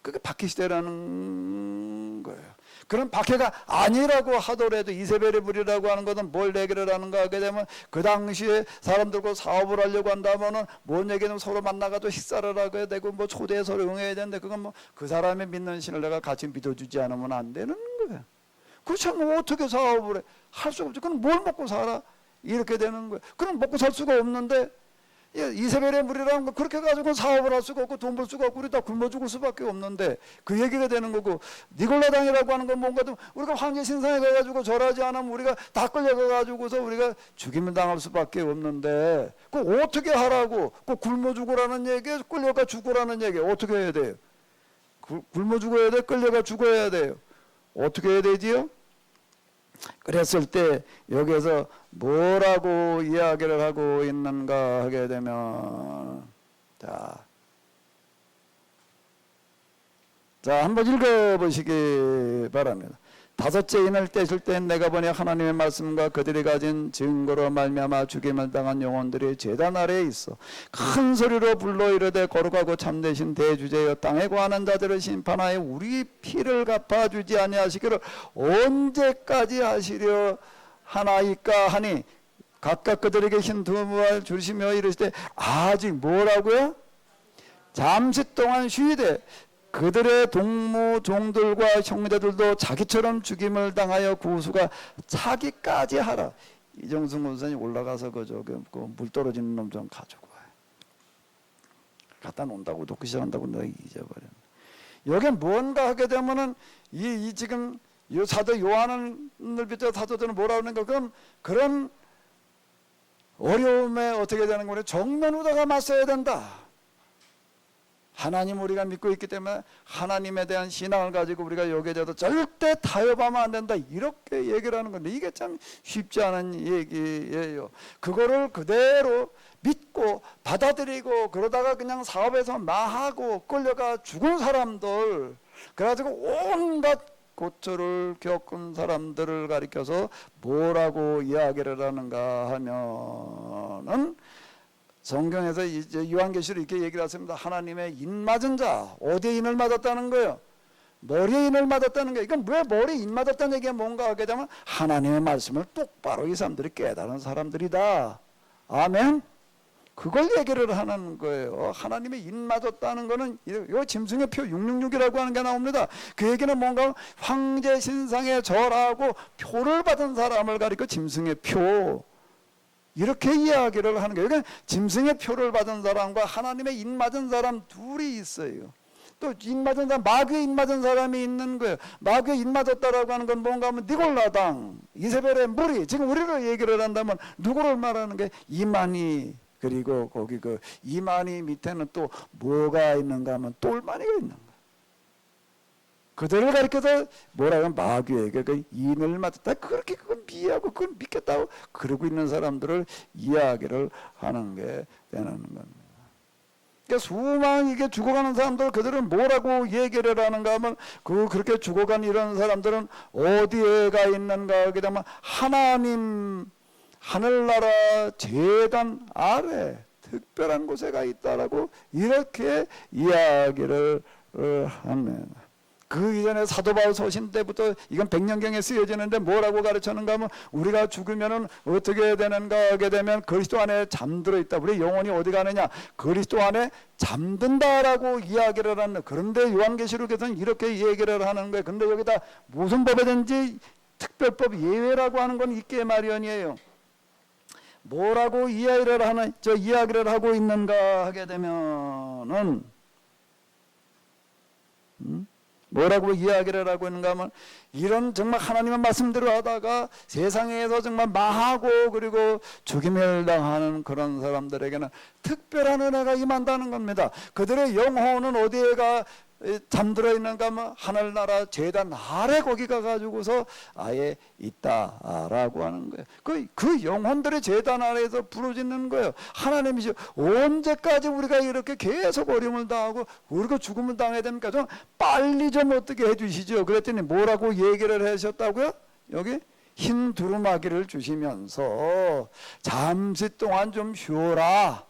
Speaker 1: 그게 박해시대라는 거예요. 그런 박해가 아니라고 하더라도 이세벨의 무리라고 하는 것은 뭘 얘기를 하는가 하게 되면, 그 당시에 사람들과 사업을 하려고 한다면은 뭔 얘기는 서로 만나가지고 식사를 하게 되고 뭐 초대에 서로 응해야 되는데, 그건 뭐 그 사람이 믿는 신을 내가 같이 믿어주지 않으면 안 되는 거예요. 그렇지 않으면 어떻게 사업을 해? 할 수가 없죠. 그럼 뭘 먹고 살아? 이렇게 되는 거예요. 그럼 먹고 살 수가 없는데, 이세벨의 무리라는 거 그렇게 가지고 사업을 할 수가 없고 돈 벌 수가 없고 우리 다 굶어 죽을 수밖에 없는데, 그 얘기가 되는 거고, 니골라당이라고 하는 건 뭔가 좀 우리가 황제 신상에 가가지고 절하지 않으면 우리가 다 끌려가가지고서 우리가 죽임을 당할 수밖에 없는데, 그 어떻게 하라고? 그 굶어 죽으라는 얘기, 끌려가 죽으라는 얘기 어떻게 해야 돼요? 굶어 죽어야 돼? 끌려가 죽어야 돼요? 어떻게 해야 되지요? 그랬을 때 여기에서 뭐라고 이야기를 하고 있는가 하게 되면, 자 한번 읽어보시기 바랍니다. 다섯째 인을 떼실 때 내가 보니 하나님의 말씀과 그들이 가진 증거로 말미암아 죽임을 당한 영혼들이 제단 아래에 있어 큰 소리로 불러 이르되 거룩하고 참되신 대주제여 땅에 거하는 자들을 심판하여 우리 피를 갚아주지 아니하시기를 언제까지 하시려 하나이까 하니, 각각 그들에게 흰 두루마리를 주시며 이르시되 아직 뭐라고요? 잠시 동안 쉬되 그들의 동무 종들과 형제들도 자기처럼 죽임을 당하여 구수가 차기까지 하라. 이정승 권사님 올라가서 그 물 떨어지는 놈 좀 가지고 와요. 갖다 놓는다고 놓기 시작한다고 내가 잊어버렸네. 여기 뭔가 하게 되면은 이 지금 이 사도 요한을 비롯해 사도들은 뭐라고 하는가? 그런 어려움에 어떻게 되는 거냐? 정면으로다가 맞서야 된다. 하나님 우리가 믿고 있기 때문에 하나님에 대한 신앙을 가지고 우리가 여기에 대해서 절대 타협하면 안 된다, 이렇게 얘기를 하는 건데, 이게 참 쉽지 않은 얘기예요. 그거를 그대로 믿고 받아들이고 그러다가 그냥 사업에서 망하고 끌려가 죽은 사람들, 그래가지고 온갖 고초를 겪은 사람들을 가리켜서 뭐라고 이야기를 하는가 하면은, 성경에서 이제 요한계시록 이렇게 얘기를 했습니다. 하나님의 인 맞은 자, 어디에 인을 맞았다는 거예요? 머리에 인을 맞았다는 게, 이건 왜 머리에 인 맞았다는 얘기가 뭔가 하게 되면 하나님의 말씀을 똑바로 이 사람들이 깨달은 사람들이다. 아멘. 그걸 얘기를 하는 거예요. 하나님의 인 맞았다는 거는 이 짐승의 표 666이라고 하는 게 나옵니다. 그 얘기는 뭔가 황제 신상에 절하고 표를 받은 사람을 가리켜 짐승의 표, 이렇게 이야기를 하는 거예요. 그러니까 짐승의 표를 받은 사람과 하나님의 인 맞은 사람 둘이 있어요. 또 인 맞은 사람, 마귀의 인 맞은 사람이 있는 거예요. 마귀의 인 맞았다라고 하는 건 뭔가 하면 니골라당, 이세벨의 무리, 지금 우리가 얘기를 한다면 누구를 말하는 게 이만희, 그리고 거기 그 이만희 밑에는 또 뭐가 있는가 하면 똘마니가 있는 거예요. 그들을 가리켜서 뭐라고 하면 마귀에게 그 인을 맞았다, 그렇게 그건 미해하고 그건 믿겠다고 그러고 있는 사람들을 이야기를 하는 게 되는 겁니다. 그러니까 수많은 이게 죽어가는 사람들, 그들은 뭐라고 얘기를 하는가 하면 그렇게 죽어간 이런 사람들은 어디에 가 있는가 하게 되면 하나님 하늘나라 제단 아래 특별한 곳에 가 있다라고 이렇게 이야기를 합니다. 그 이전에 사도 바울 서신 때부터 이건 백년경에 쓰여지는데 뭐라고 가르쳤는가 하면 우리가 죽으면은 어떻게 되는가 하게 되면 그리스도 안에 잠들어 있다. 우리 영혼이 어디 가느냐? 그리스도 안에 잠든다라고 이야기를 하는. 그런데 요한계시록에서는 이렇게 얘기를 하는 거예요. 근데 여기다 무슨 법이든지 특별법 예외라고 하는 건 있게 마련이에요. 뭐라고 이야기를 하고 있는가 하게 되면은 뭐라고 이야기를 하고 있는가 하면 이런 정말 하나님의 말씀대로 하다가 세상에서 정말 망하고 그리고 죽임을 당하는 그런 사람들에게는 특별한 은혜가 임한다는 겁니다. 그들의 영혼은 어디에가 잠들어 있는가 하면 하늘나라 제단 아래 거기 가가지고서 아예 있다라고 하는 거예요. 그 영혼들의 제단 아래에서 부르짖는 거예요. 하나님이죠. 언제까지 우리가 이렇게 계속 어려움을 당하고 우리가 죽음을 당해야 됩니까? 좀 빨리 좀 어떻게 해주시죠. 그랬더니 뭐라고 얘기를 하셨다고요? 여기 흰 두루마기를 주시면서 잠시 동안 좀 쉬어라.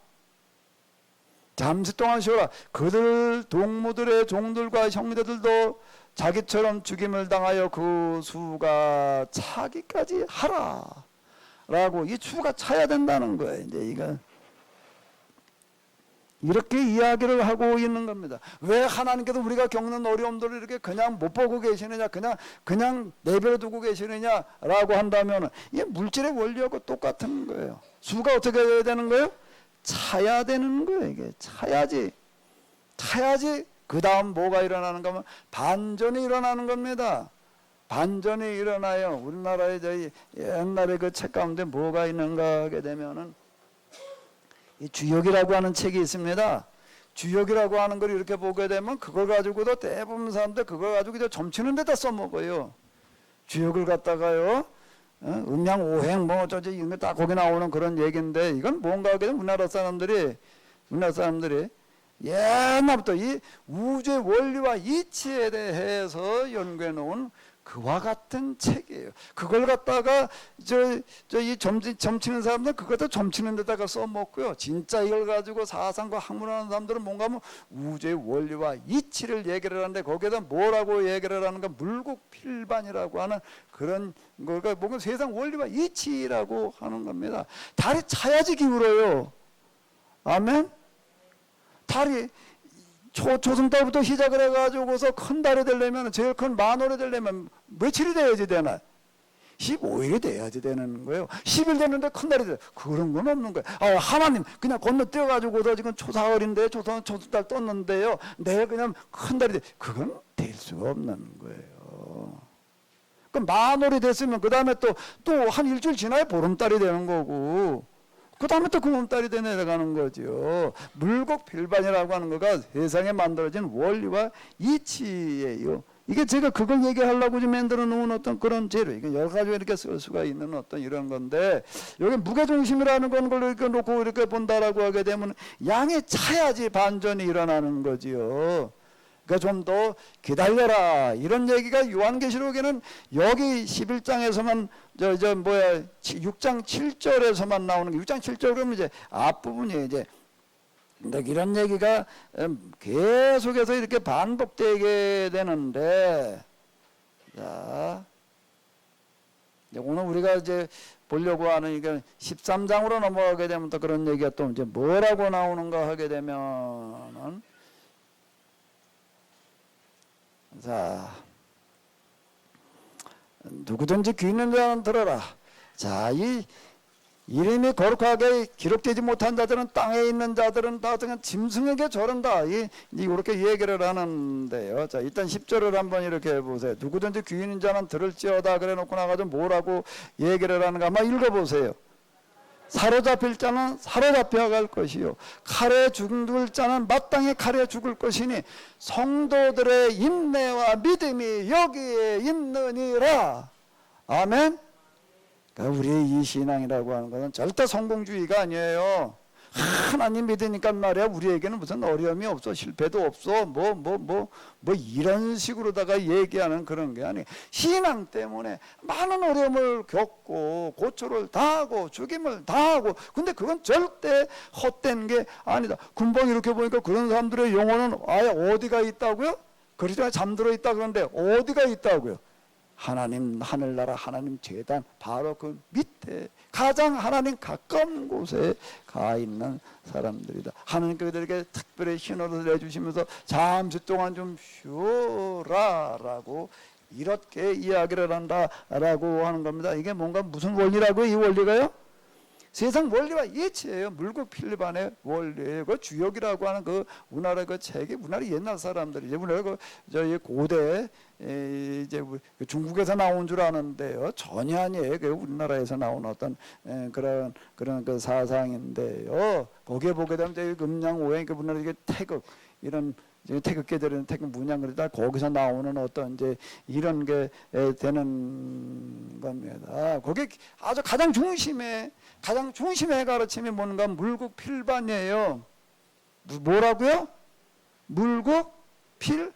Speaker 1: 잠시 동안 쉬어라. 그들 동무들의 종들과 형제들도 자기처럼 죽임을 당하여 그 수가 차기까지 하라. 라고 이 수가 차야 된다는 거예요. 이제 이거 이렇게 이야기를 하고 있는 겁니다. 왜 하나님께서 우리가 겪는 어려움들을 이렇게 그냥 못 보고 계시느냐, 그냥 내버려 두고 계시느냐라고 한다면 이게 물질의 원리하고 똑같은 거예요. 수가 어떻게 해야 되는 거예요? 차야 되는 거예요. 이게 차야지. 그 다음 뭐가 일어나는가 하면 반전이 일어나는 겁니다. 반전이 일어나요. 우리나라에 저희 옛날에 그 책 가운데 뭐가 있는가 하게 되면은 이 주역이라고 하는 책이 있습니다. 주역이라고 하는 걸 이렇게 보게 되면 그걸 가지고도 대부분 사람들 그걸 가지고 이제 점치는 데다 써먹어요. 주역을 갖다가요. 음양 오행 뭐 어쩌지 이런 거 다 거기 나오는 그런 얘기인데 이건 뭔가 하게 되면 우리나라 사람들이 옛날부터 이 우주의 원리와 이치에 대해서 연구해 놓은 그와 같은 책이에요. 그걸 갖다가 이 점치는 사람들 그것도 점치는 데다가 써먹고요. 진짜 이걸 가지고 사상과 학문하는 사람들은 뭔가 하면 우주의 원리와 이치를 얘기를 하는데 거기에다 뭐라고 얘기를 하는가? 물국필반이라고 하는 그런 거가 뭔가 세상 원리와 이치라고 하는 겁니다. 달이 차야지 기울어요. 아멘. 달이 초승 달부터 시작을 해가지고서 큰 달이 되려면 제일 큰 만월이 되려면 며칠이 돼야지 되나? 15일이 돼야지 되는 거예요. 10일 됐는데 큰 달이 돼. 그런 건 없는 거예요. 하나님 그냥 건너뛰어가지고서 지금 초사월인데 초승달 떴는데요. 내일 그냥 큰 달이 돼. 그건 될 수가 없는 거예요. 그럼 만월이 됐으면 그 다음에 또 한 일주일 지나야 보름달이 되는 거고 그 다음에 또 구름달이 돼 내려가는 거죠. 물국필반이라고 하는 거가 세상에 만들어진 원리와 이치예요. 이게 제가 그걸 얘기하려고 좀 만들어 놓은 어떤 그런 재료. 이게 여러 가지 이렇게 쓸 수가 있는 어떤 이런 건데, 여기 무게중심이라는 걸 이렇게 놓고 이렇게 본다라고 하게 되면 양이 차야지 반전이 일어나는 거지요. 그러니까 좀 더 기다려라. 이런 얘기가 요한계시록에는 여기 11장에서만 6장 7절에서만 나오는 게 6장 7절 그러면 이제 앞부분이 이제 근데 이런 얘기가 계속해서 이렇게 반복되게 되는데, 자, 오늘 우리가 이제 보려고 하는 이게 13장으로 넘어가게 되면 또 그런 얘기가 또 이제 뭐라고 나오는가 하게 되면은, 자, 누구든지 귀 있는 자는 들어라. 자, 이 이름이 거룩하게 기록되지 못한 자들은, 땅에 있는 자들은 다 그냥 짐승에게 절한다. 이렇게 얘기를 하는데요. 자, 일단 10절을 한번 이렇게 보세요. 누구든지 귀 있는 자는 들을지어다. 그래 놓고 나가지고 뭐라고 얘기를 하는가 한번 읽어보세요. 사로잡힐 자는 사로잡혀 갈 것이요, 칼에 죽을 자는 마땅히 칼에 죽을 것이니 성도들의 인내와 믿음이 여기에 있느니라. 아멘. 우리의 이 신앙이라고 하는 것은 절대 성공주의가 아니에요. 하나님 믿으니까 말이야 우리에게는 무슨 어려움이 없어, 실패도 없어, 뭐 이런 식으로다가 얘기하는 그런 게 아니에요. 신앙 때문에 많은 어려움을 겪고 고초를 당하고 죽임을 당하고, 근데 그건 절대 헛된 게 아니다. 금방 이렇게 보니까 그런 사람들의 영혼은 아예 어디가 있다고요? 그리스도에 잠들어 있다 그러는데 어디가 있다고요? 하나님 하늘나라 하나님 제단 바로 그 밑에 가장 하나님 가까운 곳에 가 있는 사람들이다. 하나님께 그들에게 특별히 신호를 내주시면서 잠시 동안 좀 쉬어라라고 이렇게 이야기를 한다라고 하는 겁니다. 이게 뭔가 무슨 원리라고요? 이 원리가요? 세상 원리와 이치예요. 물고 필리반의 원리예요. 그 주역이라고 하는 그 우리나라 그 책이 우리나라 옛날 사람들이 이제 우리나라 그 저희 고대 이제 중국에서 나온 줄 아는데요. 전혀 아니에요. 그 우리나라에서 나온 어떤 그런 그 사상인데요. 거기에 보게 되면 이제 음양 오행 그 우리나라 이게 태극 이런 태극계들은 태극 문양 그러다 거기서 나오는 어떤 이제 이런 게 되는 겁니다. 거기 아주 가장 중심에 가르침이 뭔가 물국필반이에요. 뭐라고요? 물국필반이에요.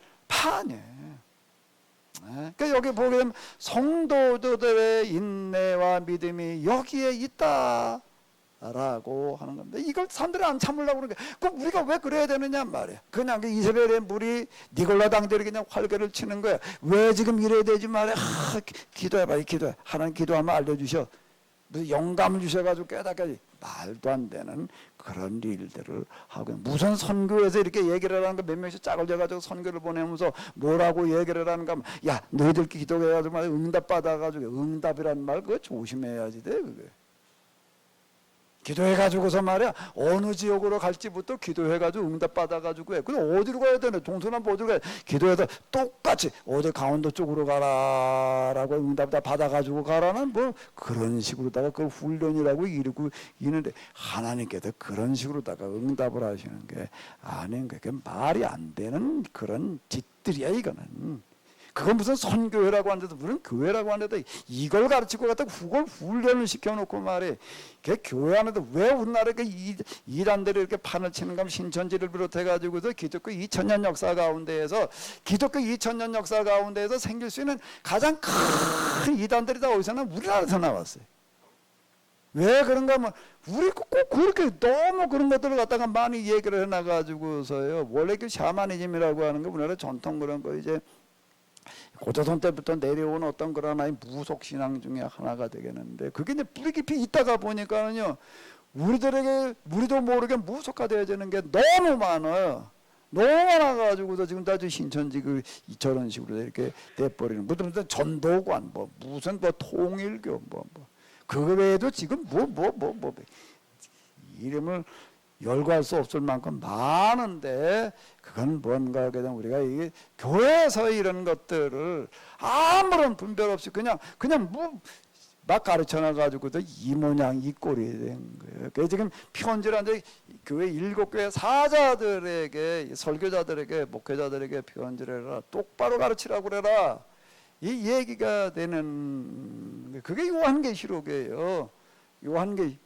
Speaker 1: 그러니까 여기 보게 되면 성도들의 인내와 믿음이 여기에 있다 라고 하는 겁니다. 이걸 사람들이 안 참으려고 그러는 거예요. 그럼 우리가 왜 그래야 되느냐 말이에요. 그냥 이스라엘의 물이 니골라 당대로 그냥 활개를 치는 거예요. 왜 지금 이래야 되지 말이에요. 기도해봐, 기도해. 하나님 기도하면 알려주셔. 무슨 영감을 주셔가지고 깨닫게. 말도 안 되는 그런 일들을 하고, 무슨 선교에서 이렇게 얘기를 하는 거 몇 명씩 짝을 져가지고 선교를 보내면서 뭐라고 얘기를 하는가 하면, 야 너희들 기도해가지고 응답 받아가지고, 응답이란 말 그거 조심해야지 돼. 그게 기도해가지고서 말이야 어느 지역으로 갈지부터 기도해가지고 응답 받아가지고 해. 근데 어디로 가야 되나? 동서남북 어디로 가야 돼? 기도해서 똑같이 어디 강원도 쪽으로 가라라고 응답 다 받아가지고 가라는 뭐 그런 식으로다가 그 훈련이라고 이러고 있는데, 하나님께서 그런 식으로다가 응답을 하시는 게 아닌 게 말이 안 되는 그런 짓들이야 이거는. 그건 무슨 선교회라고 하는데도, 무슨 교회라고 하는데도 이걸 가르치고 갖다 그걸 훈련을 시켜놓고 말해. 그 교회 안에도 왜 우리나라 그 이단들이 이렇게 판을 치는가 하면, 신천지를 비롯해가지고서 기독교 2000년 역사 가운데에서 생길 수 있는 가장 큰 이단들이 다 어디서 나? 우리나라에서 나왔어요. 왜 그런가 하면 우리 꼭 그렇게 너무 그런 것들을 갖다가 많이 얘기를 해놔가지고서요. 원래 그 샤머니즘이라고 하는 거 우리나라 전통 그런 거 이제 고조선 때부터 내려온 어떤 그런 하나의 무속 신앙 중에 하나가 되겠는데, 그게 이제 뿌리 깊이 있다가 보니까는요, 우리도 모르게 무속화되어지는 게 너무 많아요. 너무 많아가지고서 지금 다 신천지 저런 식으로 이렇게 돼버리는, 무슨 전도관, 무슨 통일교, 그 외에도 지금 이름을 열거할 수 없을 만큼 많은데, 그건 뭔가 하게 되면 우리가 이게 교회에서 이런 것들을 아무런 분별 없이 그냥 막 가르쳐 놔가지고도 이 모양 이 꼴이 된 거예요. 그래서 지금 편지를 하는데 교회 7교회 사자들에게, 설교자들에게, 목회자들에게 편지를 해라. 똑바로 가르치라고 그래라. 이 얘기가 되는, 그게 요한계시록이에요. 요한계시록,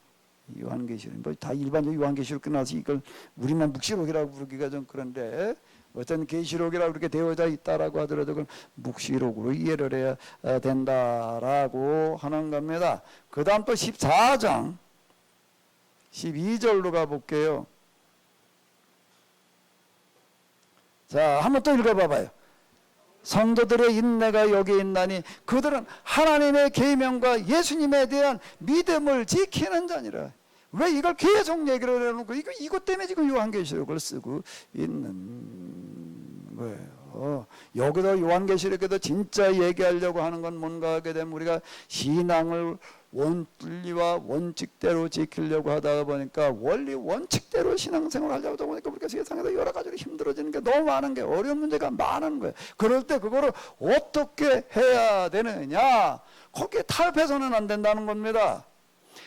Speaker 1: 다 일반적으로 요한계시록 끝나서 이걸 우리만 묵시록이라고 부르기가 좀 그런데, 어떤 계시록이라고 그렇게 되어져 있다라고 하더라도 그건 묵시록으로 이해를 해야 된다라고 하는 겁니다. 그 다음 또 14장 12절로 가볼게요. 자, 한번 또 읽어봐봐요. 성도들의 인내가 여기 있나니 그들은 하나님의 계명과 예수님에 대한 믿음을 지키는 자니라. 왜 이걸 계속 얘기를 해놓고 이것 때문에 지금 요한계시록을 쓰고 있는 거예요. 여기서 요한계시록에도 진짜 얘기하려고 하는 건 뭔가 하게 되면 우리가 신앙을 원리와 원칙대로 지키려고 하다 보니까 원리 원칙대로 신앙생활 하려고 하다 보니까 우리가 세상에서 여러 가지로 힘들어지는 게 너무 많은 게 어려운 문제가 많은 거예요. 그럴 때 그거를 어떻게 해야 되느냐? 거기에 타협해서는 안 된다는 겁니다.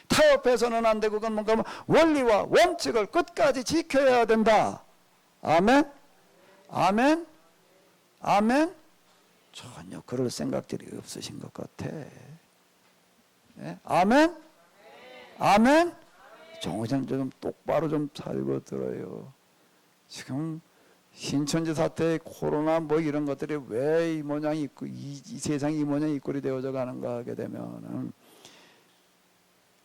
Speaker 1: 타협해서는 안 되고 그건 뭔가 원리와 원칙을 끝까지 지켜야 된다. 아멘? 아멘? 아멘? 전혀 그럴 생각들이 없으신 것 같아. 예? 아멘? 아멘? 정신 좀 똑바로 좀 살고 들어요. 지금 신천지 사태, 코로나 뭐 이런 것들이 왜 이 모양이 있고 이 세상이 이 모양이 이 꼴이 되어져 가는가 하게 되면은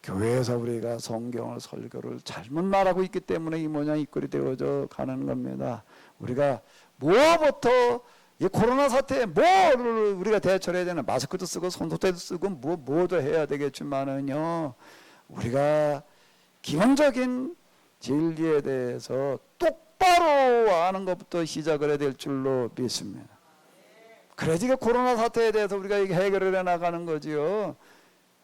Speaker 1: 교회에서 우리가 성경을 설교를 잘못 말하고 있기 때문에 이 모양 이 꼴이 되어져 가는 겁니다. 우리가 뭐부터 이 코로나 사태에 뭐를 우리가 대처를 해야 되나? 마스크도 쓰고 손소독도 쓰고 뭐도 해야 되겠지만은요, 우리가 기본적인 진리에 대해서 똑바로 아는 것부터 시작을 해야 될 줄로 믿습니다. 그래야지 코로나 사태에 대해서 우리가 해결을 해 나가는 거지요.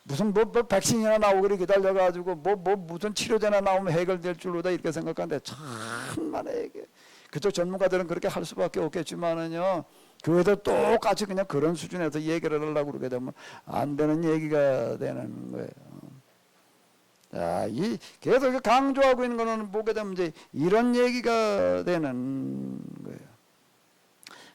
Speaker 1: 무슨 백신이나 나오기를 기다려가지고 무슨 치료제나 나오면 해결될 줄로다 이렇게 생각하는데 참만에 이게 그쪽 전문가들은 그렇게 할 수밖에 없겠지만은요, 교회도 똑같이 그냥 그런 수준에서 얘기를 하려고 그러게 되면 안 되는 얘기가 되는 거예요. 자, 계속 강조하고 있는 거는 보게 되면 이제 이런 얘기가 되는 거예요.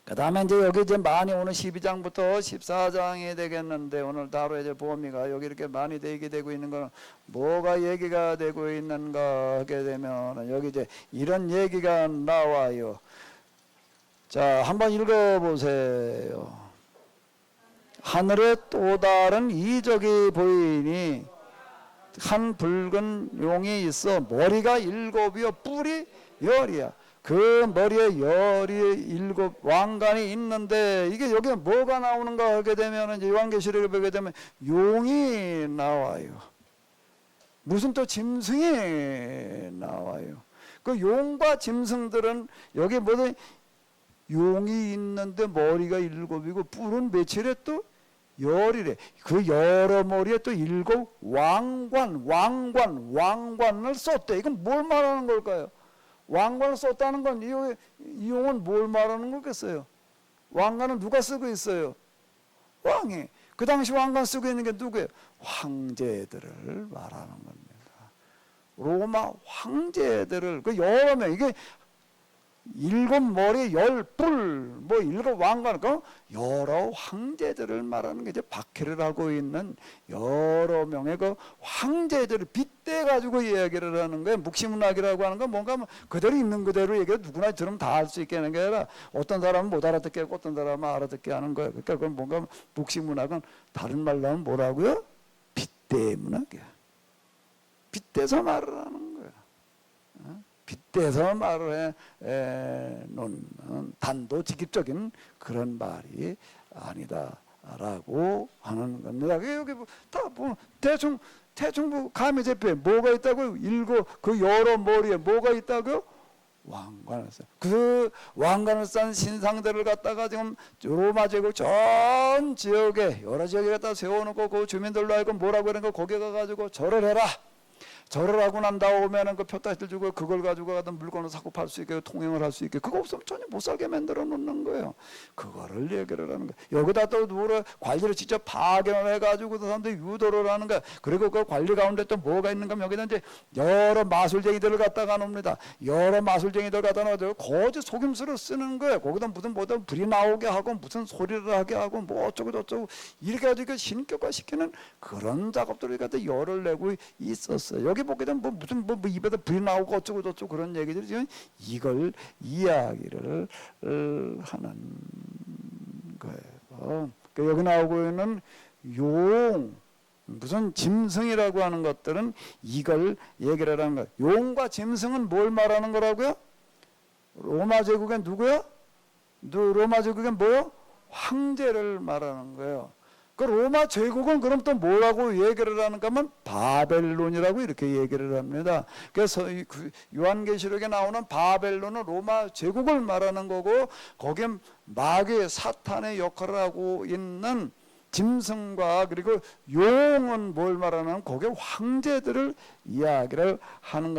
Speaker 1: 그 다음에 이제 여기 이제 많이 오늘 12장부터 14장이 되겠는데 오늘 다루 이제 보미가 여기 이렇게 많이 얘기 되고 있는 거는 뭐가 얘기가 되고 있는가 하게 되면 여기 이제 이런 얘기가 나와요. 자, 한번 읽어보세요. 하늘에 또 다른 이적이 보이니 한 붉은 용이 있어 머리가 7이요 뿔이 10이야. 그 머리에 열이 7 왕관이 있는데 이게 여기에 뭐가 나오는가 하게 되면 이제 요한계시록을 보게 되면 용이 나와요. 무슨 또 짐승이 나와요. 그 용과 짐승들은 여기 뭐든 용이 있는데 머리가 7이고 뿔은 며칠에 또 10이래. 그 여러 머리에 또 7 왕관을 썼대. 이건 뭘 말하는 걸까요? 왕관을 썼다는 건 이 용은 뭘 말하는 거겠어요? 왕관은 누가 쓰고 있어요? 왕이. 그 당시 왕관 쓰고 있는 게 누구예요? 황제들을 말하는 겁니다. 로마 황제들을 그 여러 명 이게 7 머리 10 뿔, 7 왕관, 그 여러 황제들을 말하는 게 이제 박해를 하고 있는 여러 명의 그 황제들을 빗대 가지고 이야기를 하는 거예요. 묵시문학이라고 하는 건 뭔가 그대로 있는 그대로 얘기해 누구나 들으면 다 알 수 있게 하는 게 아니라 어떤 사람은 못 알아듣게 하고 어떤 사람은 알아듣게 하는 거예요. 그러니까 그건 뭔가 묵시문학은 다른 말로 하면 뭐라고요? 빗대 문학이야. 빗대서 말을 하는 거예요. 빗대서 말을 놓는 단도직입적인 그런 말이 아니다라고 하는 겁니다. 여기 다 대충 감이 잡혀. 뭐가 있다고요? 7 그 여러 머리에 뭐가 있다고요? 왕관을 써. 그 왕관을 싼 신상들을 갖다가 지금 로마 제국 전 지역에 여러 지역에 갖다 세워놓고 그 주민들로 하여금 뭐라고 하는 거 거기 가가지고 절을 해라. 절을 하고 난 다음에는 그 표다시를 주고 그걸 가지고 가던 물건을 사고 팔 수 있게 통행을 할 수 있게 그거 없으면 전혀 못 살게 만들어 놓는 거예요. 그거를 얘기를 하는 거예요. 여기다 또 누구를 관리를 직접 파견을 해가지고 사람들이 유도를 하는 거예요. 그리고 그 관리 가운데 또 뭐가 있는가 하면 여기다 이제 여러 마술쟁이들을 갖다가 놉니다. 여러 마술쟁이들 갖다가 넣어서 거짓 속임수를 쓰는 거예요. 거기다 무슨 불이 나오게 하고 무슨 소리를 하게 하고 뭐 어쩌고 저쩌고 이렇게 가지고 신격화시키는 그런 작업들을 갖다 열을 내고 있었어요. 여기 보게 되면 무슨 입에다 불이 나오고 어쩌고 저쩌고 그런 얘기들이 지금 이걸 이야기를 하는 거예요. 그러니까 여기 나오고 있는 용 무슨 짐승이라고 하는 것들은 이걸 얘기를 하는 거예요. 용과 짐승은 뭘 말하는 거라고요? 로마 제국의 누구요? 로마 제국이 뭐요? 황제를 말하는 거예요. 그 로마 제국은 그럼 또 뭐라고 얘기를 하는가 하면 바벨론이라고 이렇게 얘기를 합니다. 그래서 요한계시록에 나오는 바벨론은 로마 제국을 말하는 거고, 거기에 마귀 사탄의 역할을 하고 있는 짐승과 그리고 용은 뭘 말하는, 거기에 황제들을 이야기를 하는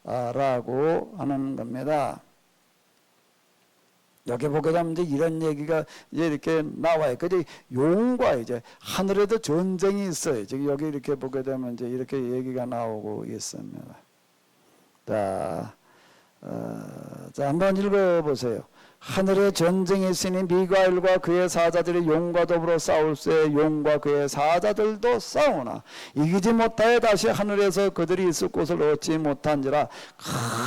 Speaker 1: 거다라고 하는 겁니다. 여기 보게 되면 이제 이런 얘기가 이제 이렇게 나와요. 근데 용과 이제 하늘에도 전쟁이 있어요. 지금 여기 이렇게 보게 되면 이제 이렇게 얘기가 나오고 있습니다. 자, 한번 읽어보세요. 하늘에 전쟁이 있으니 미가엘과 그의 사자들이 용과 더불어 싸울세 용과 그의 사자들도 싸우나 이기지 못하여 다시 하늘에서 그들이 있을 곳을 얻지 못한지라.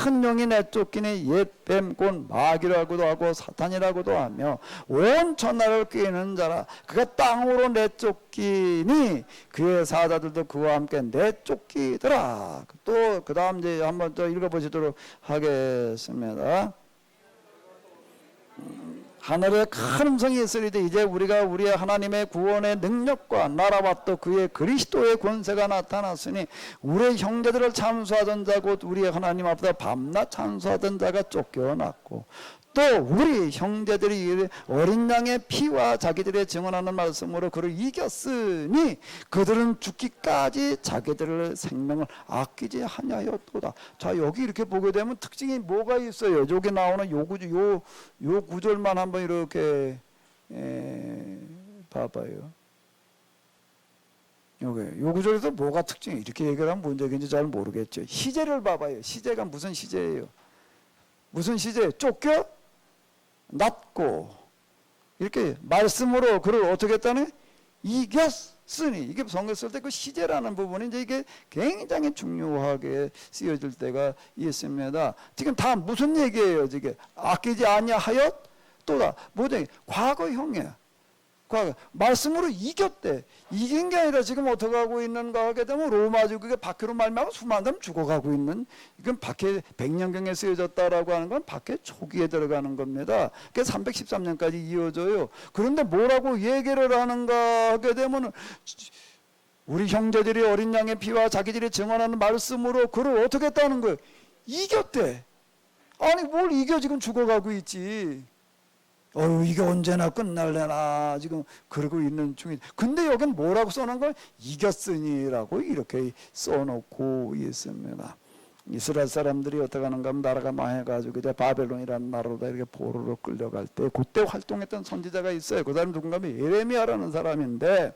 Speaker 1: 큰 용이 내쫓기니 옛 뱀 곧 마귀라고도 하고 사탄이라고도 하며 온 천하를 꾀는 자라. 그가 땅으로 내쫓기니 그의 사자들도 그와 함께 내쫓기더라. 또 그 다음 이제 한번 또 읽어보시도록 하겠습니다. 하늘에 큰 음성이 있으리되 이제 우리가 우리의 하나님의 구원의 능력과 나라와 또 그의 그리스도의 권세가 나타났으니 우리의 형제들을 참수하던 자 곧 우리의 하나님 앞에서 밤낮 참수하던 자가 쫓겨났고 또 우리 형제들이 어린 양의 피와 자기들의 증언하는 말씀으로 그를 이겼으니 그들은 죽기까지 자기들의 생명을 아끼지 아니하였도다. 자, 여기 이렇게 보게 되면 특징이 뭐가 있어요? 여기 나오는 요 구절만 한번 이렇게 봐봐요. 여기 요 구절에서 뭐가 특징이, 이렇게 얘기를 하면 뭔 얘기인지 잘 모르겠죠. 시제를 봐봐요. 시제가 무슨 시제예요? 무슨 시제예요? 쫓겨? 낫고 이렇게 말씀으로 그를 어떻게 했다네? 이겼으니. 이게 성경 쓸 때 그 시제라는 부분이 이제 이게 굉장히 중요하게 쓰여질 때가 있습니다. 지금 다 무슨 얘기예요? 지금 아끼지 아니하였 또다. 뭐죠? 과거형이야. 과거 말씀으로 이겼대. 이긴 게 아니라 지금 어떻게 하고 있는가 하게 되면 로마 제국의 박해로 말미암아 수많은 사람 죽어가고 있는, 이건 박해 100년경에 쓰여졌다라고 하는 건 박해 초기에 들어가는 겁니다. 그게 313년까지 이어져요. 그런데 뭐라고 얘기를 하는가 하게 되면 우리 형제들이 어린 양의 피와 자기들이 증언하는 말씀으로 그를 어떻게 했다는 거예요? 이겼대. 아니 뭘 이겨, 지금 죽어가고 있지. 이게 언제나 끝날래나 지금 그러고 있는 중이. 근데 여긴 뭐라고 써놓은 걸? 이겼으니라고 이렇게 써놓고 있습니다. 이스라엘 사람들이 어떻게 하는가 하면 나라가 망해가지고 이제 바벨론이라는 나라로 이렇게 포로로 끌려갈 때 그때 활동했던 선지자가 있어요. 그 사람이 누군가 하면 예레미야라는 사람인데,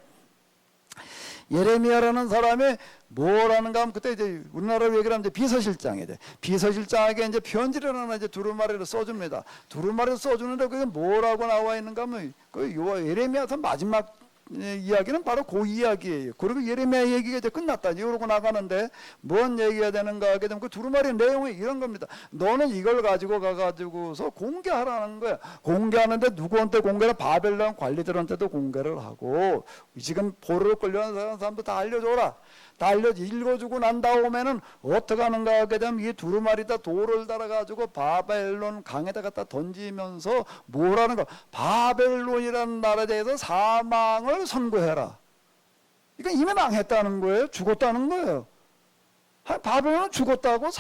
Speaker 1: 예레미야라는 사람이 뭐라는가 하면 그때 이제 우리나라로 얘기를 하면 이제 비서실장이 돼. 비서실장에게 이제 편지를 하나 이제 두루마리로 써줍니다. 두루마리로 써주는데 그게 뭐라고 나와 있는가 하면 그 예레미야서 마지막 이야기는 바로 그 이야기예요. 그리고 예레미야 얘기가 이제 끝났다 이러고 나가는데 뭔 얘기가 되는가 하게 되면 그 두루마리 내용이 이런 겁니다. 너는 이걸 가지고 가가지고서 공개하라는 거야. 공개하는데 누구한테 공개를? 바벨론 관리들한테도 공개를 하고 지금 포로로 끌려간 사람도 다 알려줘라. 다 읽어주고 난 다음에는 어떻게 하는가 하게 되면 이 두루마리다 돌을 달아가지고 바벨론 강에다 갖다 던지면서 뭐라는 거? 바벨론이라는 나라에 대해서 사망을 선고해라. 이건 이미 망했다는 거예요. 죽었다는 거예요. 바벨론은 죽었다고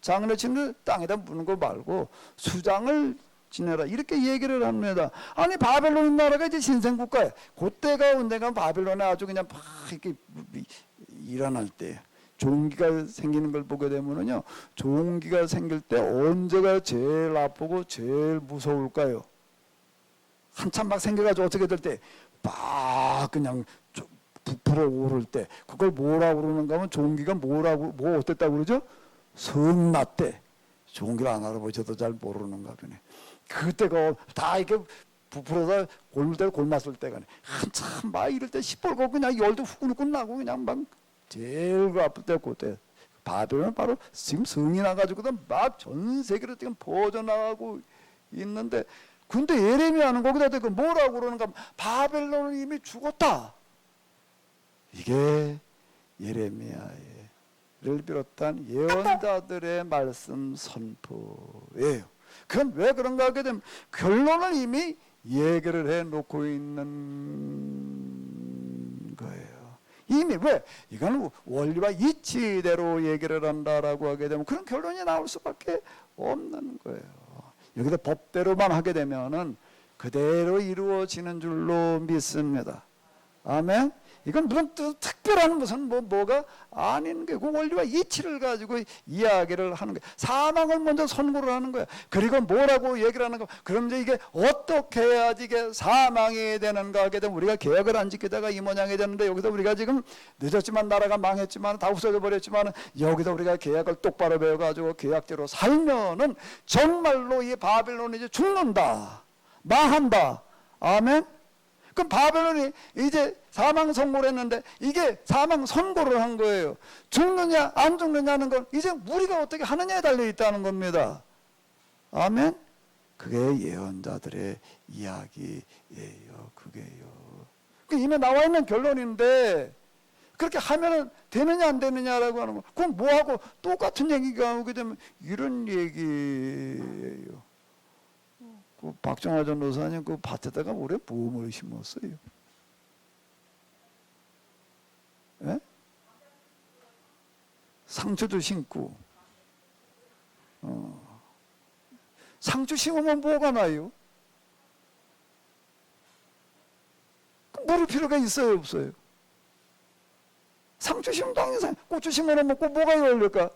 Speaker 1: 장을 치는 땅에다 묻는 거 말고 수장을 지내라 이렇게 얘기를 합니다. 아니 바벨론 나라가 이제 신생국가예요. 그때가 언젠가 바벨론에 아주 그냥 막 이렇게 일어날 때 종기가 생기는 걸 보게 되면은요, 종기가 생길 때 언제가 제일 아프고 제일 무서울까요? 한참 막 생겨가지고 어떻게 될 때 막 그냥 부풀어 오를 때 그걸 뭐라고 그러는가 하면 종기가 뭐 어땠다고 그러죠? 성났대. 종기를 안 알아보셔도 잘 모르는가 보네. 그때가 다 이렇게 부풀어서 골맞을 때가 한참 막 이럴 때 시뻘겋고 그냥 열도 후끈후끈 나고 그냥 막 제일 아플 때 그때. 바벨론은 바로 지금 성이 나가지고도 막 전 세계로 지금 퍼져나가고 있는데, 근데 예레미야는 거기다 대고 뭐라고 그러는가? 바벨론은 이미 죽었다. 이게 예레미야의 비롯한 예언자들의 말씀 선포예요. 그건 왜 그런가 하게 되면 결론을 이미 얘기를 해놓고 있는 거예요. 이미 왜? 이건 원리와 이치대로 얘기를 한다라고 하게 되면 그런 결론이 나올 수밖에 없는 거예요. 여기서 법대로만 하게 되면은 그대로 이루어지는 줄로 믿습니다. 아멘. 이건 무슨 특별한 무슨 뭐가 아닌 거예요. 그 원리와 이치를 가지고 이야기를 하는 거예요. 사망을 먼저 선고를 하는 거예요. 그리고 뭐라고 얘기를 하는 거예요. 그럼 이제 이게 어떻게 해야지 이게 사망이 되는가 하게 되면 우리가 계약을 안 지키다가 이 모양이 되는데 여기서 우리가 지금 늦었지만 나라가 망했지만 다 없어져 버렸지만 여기서 우리가 계약을 똑바로 배워가지고 계약대로 살면은 정말로 이 바벨론이 이제 죽는다. 망한다. 아멘. 그럼 바벨론이 이제 사망 선고를 했는데 이게 사망 선고를 한 거예요. 죽느냐 안 죽느냐는 건 이제 우리가 어떻게 하느냐에 달려 있다는 겁니다. 아멘. 그게 예언자들의 이야기예요. 그게요. 이미 나와 있는 결론인데 그렇게 하면은 되느냐 안 되느냐라고 하는 거. 그럼 뭐하고 똑같은 얘기가 오게 되면 이런 얘기예요. 박정화 전도사님 그 밭에다가 올해 무엇을 심었어요? 예? 상추도 심고 상추 심으면 뭐가 나요? 물을 필요가 있어요 없어요? 상추 심으면 당연히 고추 심어놓으면 뭐가 열릴까?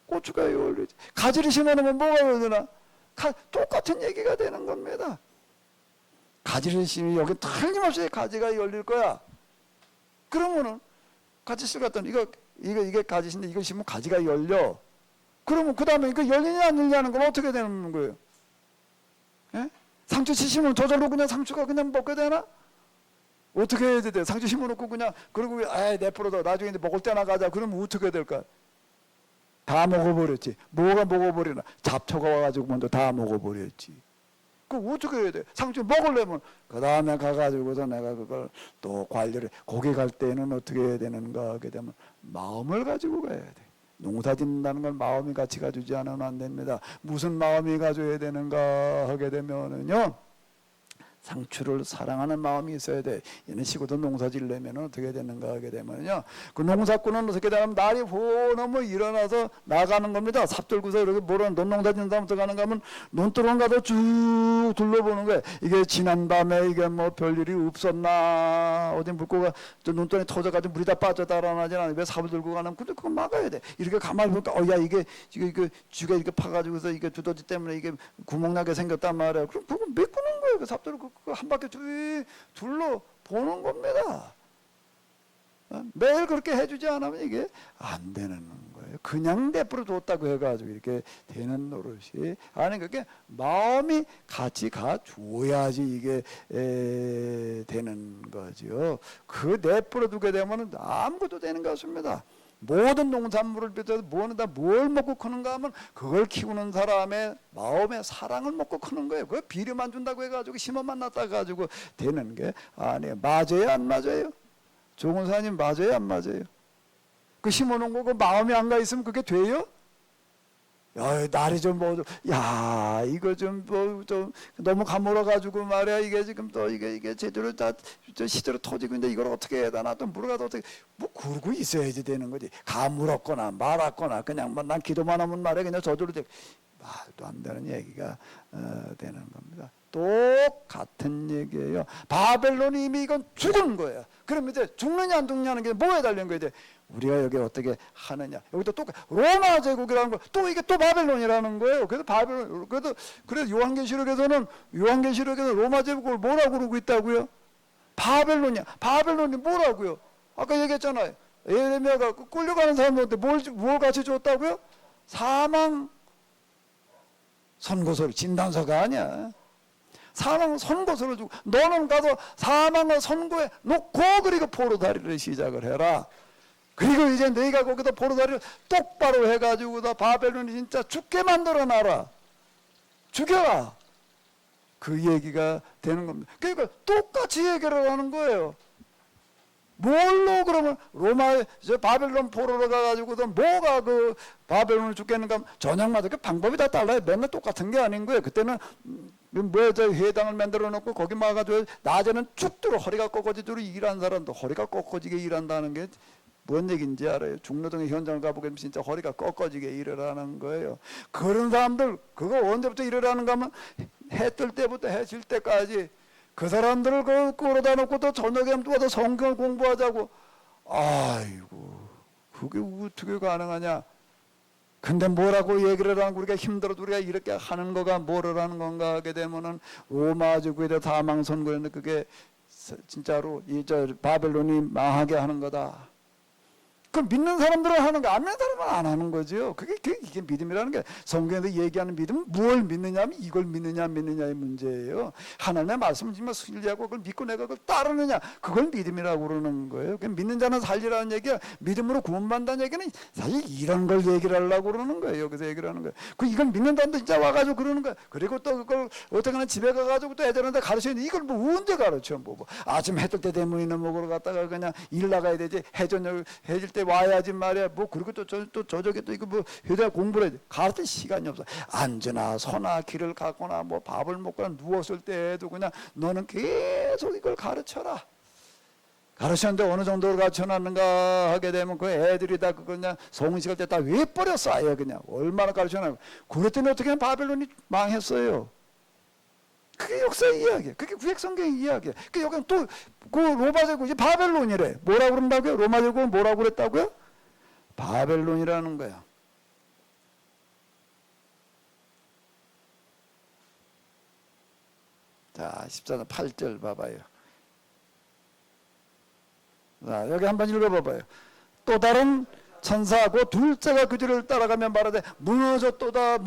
Speaker 1: 고추가 열리지. 가지를 심어놓으면 뭐가 열리나? 똑같은 얘기가 되는 겁니다. 가지를 심으면 여기 틀림없이 가지가 열릴 거야. 그러면은 가지실 같더니 이게 가지신데 이거 심으면 가지가 열려. 그러면 그 다음에 이거 열리냐 안 열리냐는 건 어떻게 되는 거예요? 예? 상추 심으면 저절로 그냥 상추가 그냥 먹게 되나? 어떻게 해야 돼? 상추 심어놓고 그냥 그리고 내버려둬 나중에 먹을 때나 가자. 그러면 어떻게 될까? 다 먹어버렸지. 뭐가 먹어버리나? 잡초가 와가지고 먼저 다 먹어버렸지. 그 어떻게 해야 돼? 상추 먹으려면 그 다음에 가가지고서 내가 그걸 또 관리를 고기 갈 때는 어떻게 해야 되는가 하게 되면 마음을 가지고 가야 돼. 농사 짓는다는 걸 마음이 같이 가주지 않으면 안 됩니다. 무슨 마음이 가져야 되는가 하게 되면은요. 상추를 사랑하는 마음이 있어야 돼. 얘는 시골도 농사 지려면 어떻게 되는가 하게 되면요. 그 농사꾼은 어떻게 되냐면 날이 보너무 일어나서 나가는 겁니다. 삽들고서 이렇게 뭐라 논농사 짓는 사람부터 가는가 하면 논두렁 가서 쭉 둘러보는 거예요. 이게 지난밤에 이게 뭐 별일이 없었나 어디 물고가 논두렁이 터져가지고 물이 다 빠져달아나지 않아요. 왜 삽을 들고 가는 근데 그거 막아야 돼. 이렇게 가만히 보니까 야 이게 쥐가 이렇게 파가지고서 이게 두더지 때문에 이게 구멍 나게 생겼단 말이야. 그럼 그거 메꾸는 거예요. 그 삽들을 한 바퀴 둘러 보는 겁니다. 매일 그렇게 해주지 않으면 이게 안 되는 거예요. 그냥 내버려 뒀다고 해가지고 이렇게 되는 노릇이 아니 그게 마음이 같이 가줘야지 이게 되는 거죠. 그 내버려 두게 되면 아무것도 되는 것 같습니다. 모든 농산물을 비롯해서 뭘 먹고 크는가 하면 그걸 키우는 사람의 마음의 사랑을 먹고 크는 거예요. 그거 비료만 준다고 해가지고 심어만 놨다 가지고 되는 게 아니에요. 맞아요 안 맞아요? 조근사님 맞아요 안 맞아요? 그 심어놓은 거 그 마음이 안 가 있으면 그게 돼요? 야, 날이 좀 이거 좀 너무 가물어가지고 말이야. 이게 지금 또 이게 제대로 시대로 터지고 있는데 이걸 어떻게 해야 되나? 또 물어가도 어떻게, 그러고 있어야지 되는 거지. 가물었거나 말았거나 그냥 난 기도만 하면 말이야. 그냥 저절로 말도 안 되는 얘기가 되는 겁니다. 똑같은 얘기예요. 바벨론이 이미 이건 죽은 거예요. 그럼 이제 죽느냐 안 죽느냐는 게 뭐에 달린 거예요? 이제 우리가 여기 어떻게 하느냐. 여기도 또 로마 제국이라는 거, 또 이게 또 바벨론이라는 거예요. 그래서 그래서 요한계시록에서는 로마 제국을 뭐라고 그러고 있다고요? 바벨론이야. 바벨론이 뭐라고요? 아까 얘기했잖아요. 예레미야가 끌려가는 사람들한테 뭘 같이 줬다고요? 사망 선고서를 진단서가 아니야. 사망 선고서를 주고 너는 가서 사망을 선고해 놓고 그리고 포로다리를 시작을 해라. 그리고 이제 너희가 거기다 포로다리를 똑바로 해가지고 바벨론이 진짜 죽게 만들어 놔라. 죽여라. 그 얘기가 되는 겁니다. 그러니까 똑같이 얘기를 하는 거예요. 뭘로 그러면 로마 바벨론 포로로 가가지고도 뭐가 그 바벨론을 죽겠는가 하면 저녁마다 그 방법이 다 달라요. 맨날 똑같은 게 아닌 거예요. 그때는 뭐저 회당을 만들어 놓고 거기 막아가지고 낮에는 쭉 들어 허리가 꺾어지도록 일한 사람도 허리가 꺾어지게 일한다는 게 뭔 얘기인지 알아요? 중노동의 현장을 가보게 되면 진짜 허리가 꺾어지게 일하라는 거예요. 그런 사람들 그거 언제부터 일하는가 하면 해 뜰 때부터 해 질 때까지 그 사람들을 끌어다 놓고 또 저녁에 또 성경을 공부하자고. 아이고 그게 어떻게 가능하냐. 근데 뭐라고 얘기를 하고 우리가 힘들어도 우리가 이렇게 하는 거가 뭐를 하는 건가 하게 되면은 로마 제국에 사망 선고했는데 그게 진짜로 바벨론이 망하게 하는 거다. 그 믿는 사람들은 하는 거, 안 믿는 사람은 안 하는 거죠. 이게 믿음이라는 게 성경에서 얘기하는 믿음은 무엇을 믿느냐면 이걸 믿느냐의 문제예요. 하나님의 말씀을 정말 신뢰하고 그걸 믿고 내가 그걸 따르느냐, 그걸 믿음이라고 그러는 거예요. 믿는 자는 살리라는 얘기야. 믿음으로 구원받는다는 얘기는 사실 이런 걸 얘기를 하려고 그러는 거예요. 여기서 얘기를 하는 거예요. 이걸 믿는다는데 진짜 와가지고 그러는 거야. 그리고 또 그걸 어떻게나 집에 가가지고 또 애들한테 가르치는데 이걸 뭐 언제 가르쳐? 아침 해 뜰 때 대문이나 먹으러 갔다가 그냥 일 나가야 되지. 해저녁 해질 때 와야지 말이야. 그리고 또 저녁에 또 이거 휴대폰 공부를 해. 가르칠 시간이 없어. 앉으나 서나 길을 가거나 밥을 먹거나 누웠을 때에도 그냥 너는 계속 이걸 가르쳐라. 가르쳤는데 어느 정도로 가르쳐놨는가 하게 되면 그 애들이 다 그냥 성식할 때 다 외버렸어. 아예 그냥 얼마나 가르쳐놨고. 그랬더니 어떻게 바벨론이 망했어요. 그게 역사의 이야기야. 그게 구약성경의 이야기야. 여기는 또 그 로마 제국이 바벨론이래. 뭐라고 그런다고요? 로마 제국은 뭐라고 그랬다고요? 바벨론이라는 거야. 자, 14장 8절 봐봐요. 자, 여기 한번 읽어봐봐요. 또 다른 천사하고 둘째가 그 뒤를 따라가며 말하되 무너졌도다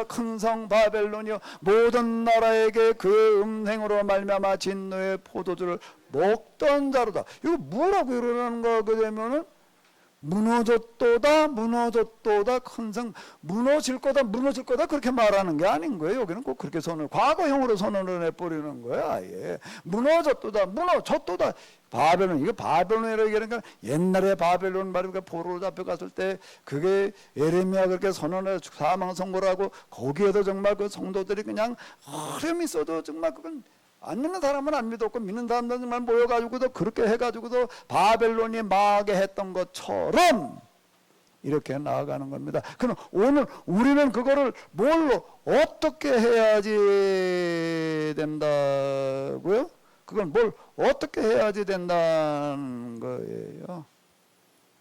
Speaker 1: 큰 성 바벨론이여 모든 나라에게 그 음행으로 말미암아 진노의 포도주를 먹던 자로다. 이거 뭐라고 이러는 거게 되면은 무너졌도다 큰 성 무너질 거다 그렇게 말하는 게 아닌 거예요. 여기는 꼭 그렇게 과거형으로 선언을 해버리는 거야. 아예 무너졌도다 바벨론. 이거 바벨론이라고 얘기하니까 옛날에 바벨론 말이니까 포로로 잡혀갔을 때 그게 예레미야 그렇게 선언을 사망 선고를 하고 거기에도 정말 그 성도들이 그냥 어려움이 있어도 정말 그건 안 믿는 사람은 안 믿었고 믿는 사람들은 정말 모여가지고도 그렇게 해가지고도 바벨론이 망하게 했던 것처럼 이렇게 나아가는 겁니다. 그럼 오늘 우리는 그거를 뭘로 어떻게 해야지 된다고요? 그걸 뭘 어떻게 해야지 된다는 거예요.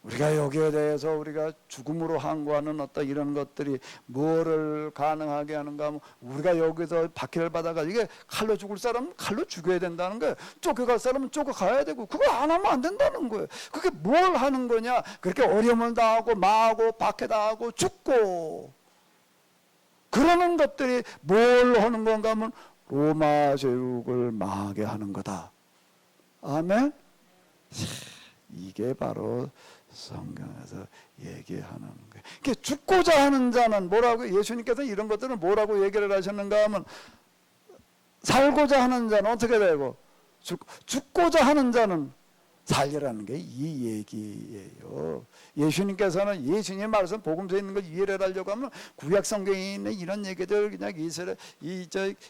Speaker 1: 우리가 여기에 대해서 우리가 죽음으로 항거하는 어떤 이런 것들이 뭐를 가능하게 하는가 하면 우리가 여기서 박해를 받아가지고 이게 칼로 죽을 사람은 칼로 죽여야 된다는 거예요. 쫓겨갈 사람은 쫓겨가야 되고 그거 안 하면 안 된다는 거예요. 그게 뭘 하는 거냐. 그렇게 어려움을 당하고 망하고 박해당하고 죽고 그러는 것들이 뭘 하는 건가 하면 로마 제국을 망하게 하는 거다. 아멘. 이게 바로 성경에서 얘기하는 거예요. 그러니까 죽고자 하는 자는 뭐라고 예수님께서 이런 것들은 뭐라고 얘기를 하셨는가 하면 살고자 하는 자는 어떻게 되고 죽고자 하는 자는 살리라는 게 이 얘기예요. 예수님께서는 예수님의 말씀 복음서에 있는 걸 이해를 하려고 하면 구약 성경에 있는 이런 얘기들 그냥 이스라엘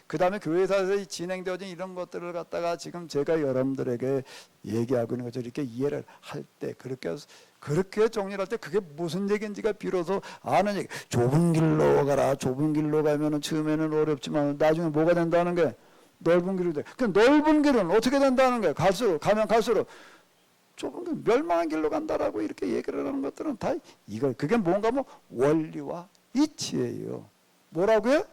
Speaker 1: 그 다음에 교회에서 진행되어진 이런 것들을 갖다가 지금 제가 여러분들에게 얘기하고 있는 것처럼 이렇게 이해를 할 때 그렇게 정리를 할 때 그게 무슨 얘기인지가 비로소 아는 얘기. 좁은 길로 가라. 좁은 길로 가면은 처음에는 어렵지만 나중에 뭐가 된다는 게 넓은 길이 돼. 그 넓은 길은 어떻게 된다는 거야? 가면 갈수록 좁은 길, 멸망한 길로 간다라고 이렇게 얘기를 하는 것들은 다 그게 뭔가 원리와 이치예요. 뭐라고요?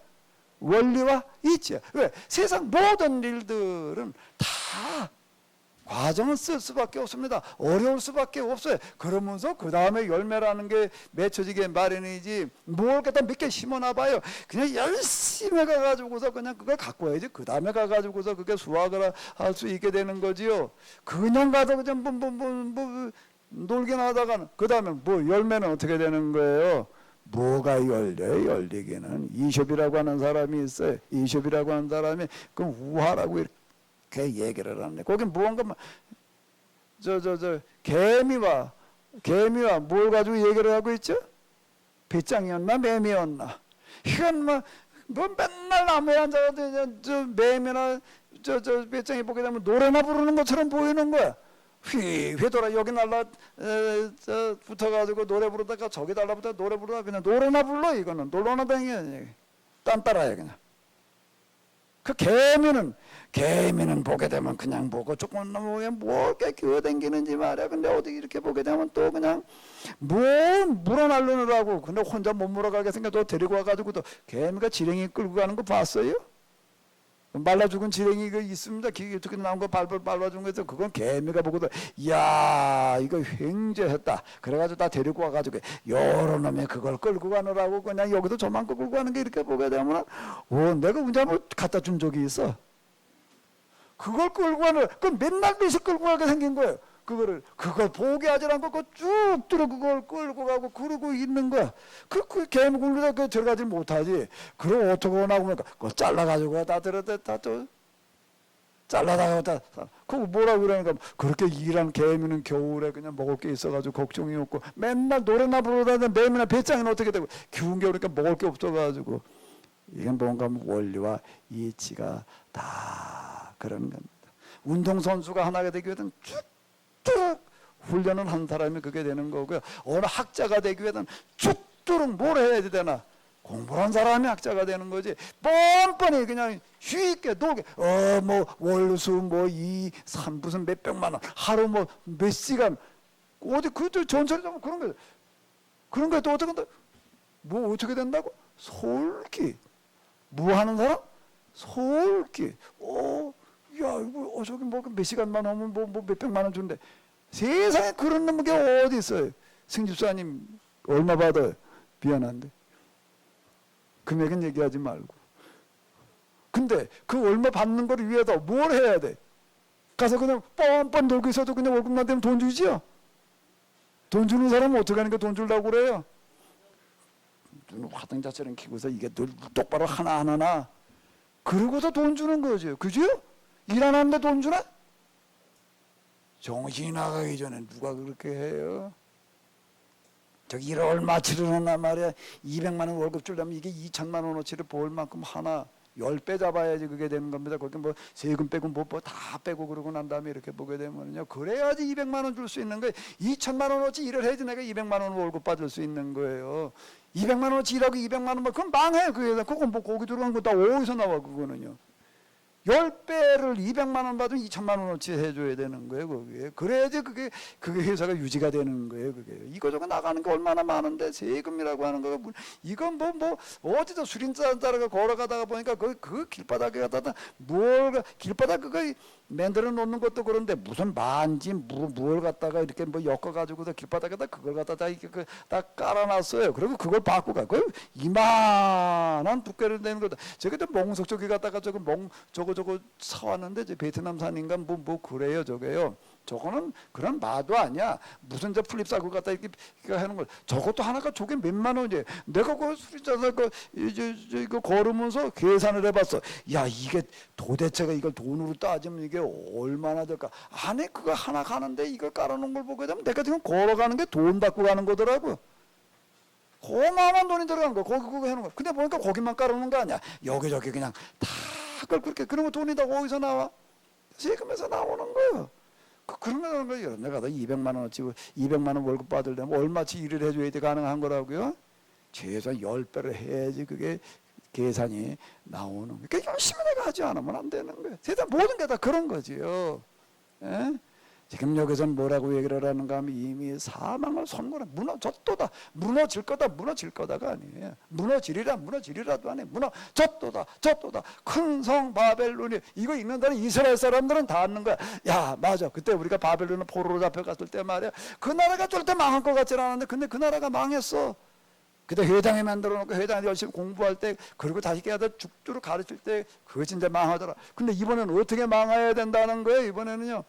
Speaker 1: 원리와 이치야. 왜? 세상 모든 일들은 다 과정을 쓸 수밖에 없습니다. 어려울 수밖에 없어요. 그러면서 그 다음에 열매라는 게 맺혀지게 마련이지 뭘 갖다 몇 개 심어놔봐요. 그냥 열심히 가가지고서 그냥 그걸 갖고 와야지. 그 다음에 가가지고서 그게 수확을 할 수 있게 되는 거지요. 그냥 가서 그냥 놀긴 하다가는 그 다음에 열매는 어떻게 되는 거예요? 뭐가 열려요? 열리기는 이숍이라고 하는 사람이 있어요. 이숍이라고 하는 사람이 그 우화라고 이렇게 얘기를 하는데 거기 무언가 개미와 뭘 가지고 얘기를 하고 있죠? 배짱이었나 매미였나? 이건 뭐 맨날 나무에 앉아서 저 매미나 저 배짱이 보게 되면 노래나 부르는 것처럼 보이는 거야. 휘휘 돌아 여기 날라 붙어가지고 노래 부르다가 저기 달라붙어 노래 부르다 그냥 노래나 불러. 이거는 놀러나 다니야. 딴 따라해 그냥. 그 개미는 보게 되면 그냥 보고 조금 뭐에 뭐게 기어댕기는지 말이야. 근데 어디 이렇게 보게 되면 또 그냥 뭘 물어날르느라고. 근데 혼자 못 물어가게 생겨 또 데리고 와가지고 또 개미가 지렁이 끌고 가는 거 봤어요? 말라 죽은 지렁이 그 있습니다. 어떻게 나온 거 발발 밟아준 거에서 그건 개미가 보고도 야 이거 횡재했다. 그래가지고 다 데리고 와가지고 여러 놈이 그걸 끌고 가느라고 그냥 여기도 저만큼 끌고 가는 게 이렇게 보게 되면 내가 언제 한번 갖다 준 적이 있어. 그걸 끌고 가는 그건 맨날 몇이 끌고 가게 생긴 거예요. 그걸 포기하지 않고 쭉 들어 그걸 끌고 가고 그러고 있는 거야. 그 개미 굴리다 그 들어가지 못하지. 그럼 어떻게 하고 보니까 그거 잘라가지고 다 들었다 또 잘라다가 다 그거 뭐라 그러니까 그렇게 일한 개미는 겨울에 그냥 먹을 게 있어가지고 걱정이 없고 맨날 노래나 부르다가 매미나 배짱이는 어떻게 되고 기운 겨우니까 먹을 게 없어가지고 이건 뭔가 원리와 이치가 다 그런 겁니다. 운동선수가 하나가 되기 위해서는 쭉쭉 훈련을 한 사람이 그게 되는 거고요. 어느 학자가 되기 위해서는 쭉쭉 뭘 해야 되나? 공부를 한 사람이 학자가 되는 거지. 뻔뻔히 그냥 쉽게 놀게 뭐 월수 뭐 2, 3 무슨 몇백만 원 하루 뭐 몇 시간 어디 그저 전철에 가면 그런 거 그런 거에 또 어떻게 된다? 뭐 어떻게 된다고? 솔기 뭐 하는 사람? 솔기 야 이거 저기 뭐 몇 시간만 하면 뭐 몇백만 원 준대. 세상에 그런 놈이 어디 있어요? 승집사님 얼마 받아요? 미안한데 금액은 얘기하지 말고. 근데 그 얼마 받는 거를 위해서 뭘 해야 돼? 가서 그냥 뻔뻔 놀고 있어도 그냥 월급만 되면 돈 주지요? 돈 주는 사람은 어떻게 하니까 돈 주려고 그래요? 화등자처럼 키고서 이게 늘 똑바로 하나하나 그러고서 돈 주는 거죠. 그죠? 일 안 하는데 돈 주나? 정신이 나가기 전에 누가 그렇게 해요? 저기 일 얼마 치르나 말이야. 200만 원 월급 주려면 이게 2천만 원어치를 벌 만큼 하나 10배 잡아야지 그게 되는 겁니다. 거기 뭐 세금 빼고 뭐 다 빼고 그러고 난 다음에 이렇게 보게 되면요. 그래야지 200만 원 줄 수 있는 거예요. 2천만 원어치 일을 해야지 내가 200만 원 월급 받을 수 있는 거예요. 200만 원어치 일하고 200만 원만 그럼 망해. 그건 뭐 고기 들어간 거 다 어디서 나와 그거는요. 10배를 200만 원 받으면 2천만 원어치 해줘야 되는 거예요, 그게. 그래야지 그게 회사가 유지가 되는 거예요, 그게. 이거저거 나가는 게 얼마나 많은데, 세금이라고 하는 거가, 이건 어디서 수린자 따라가 걸어가다가 보니까 그 길바닥에 갖다가 길바닥 그거 만들어 놓는 것도 그런데 무슨 만지, 뭘 갖다가 이렇게 뭐 엮어가지고서 길바닥에다 그걸 갖다가 이렇게 다 깔아놨어요. 그리고 그걸 받고 가. 그 이만한 두께를 내는 거다. 저기 몽석 저기 갖다가 저거 사왔는데 저 베트남산인가 뭐 그래요 저게요. 저거는 그런 마도 아니야. 무슨 저 플립 사고 갖다 이렇게 하는 걸. 저것도 하나가 저게 몇만 원이에요. 내가 그 수리자사 이거 걸으면서 계산을 해봤어. 야 이게 도대체가 이걸 돈으로 따지면 이게 얼마나 될까? 안에 그거 하나 가는데 이걸 깔아놓은 걸 보게 되면 내가 지금 걸어가는 게 돈 받고 가는 거더라고요. 어마어마한 돈이 들어간 거. 거기 그거 해놓은 거. 근데 보니까 거기만 깔아놓은 거 아니야. 여기저기 그냥 다 그걸 그렇게 그런 거 돈이 다 어디서 나와? 세금에서 나오는 거예요. 그런 거예요. 내가 200만 원어치 200만 원 월급 받으려면 얼마치 일을 해줘야 돼 가능한 거라고요? 최소한 10배를 해야지 그게 계산이 나오는 거예요. 그러니까 열심히 내가 하지 않으면 안 되는 거예요. 세상 모든 게 다 그런 거지요. 예? 지금 여기서는 뭐라고 얘기를 하는가 하면 이미 사망을 선고라. 무너졌도다. 무너질 거다가 아니에요. 무너지리라도 아니에요. 무너졌도다. 큰 성 바벨론이 이거 읽는 데는 이스라엘 사람들은 다 아는 거야. 야 맞아. 그때 우리가 바벨론을 포로로 잡혀갔을 때 말이야. 그 나라가 절대 망할 것 같지 않았는데 근데 그 나라가 망했어. 그때 회당에 만들어 놓고 회당에 열심히 공부할 때 그리고 다시 깨닫다 죽도록 가르칠 때 그거 진짜 망하더라. 근데 이번에는 어떻게 망해야 된다는 거예요. 이번에는요.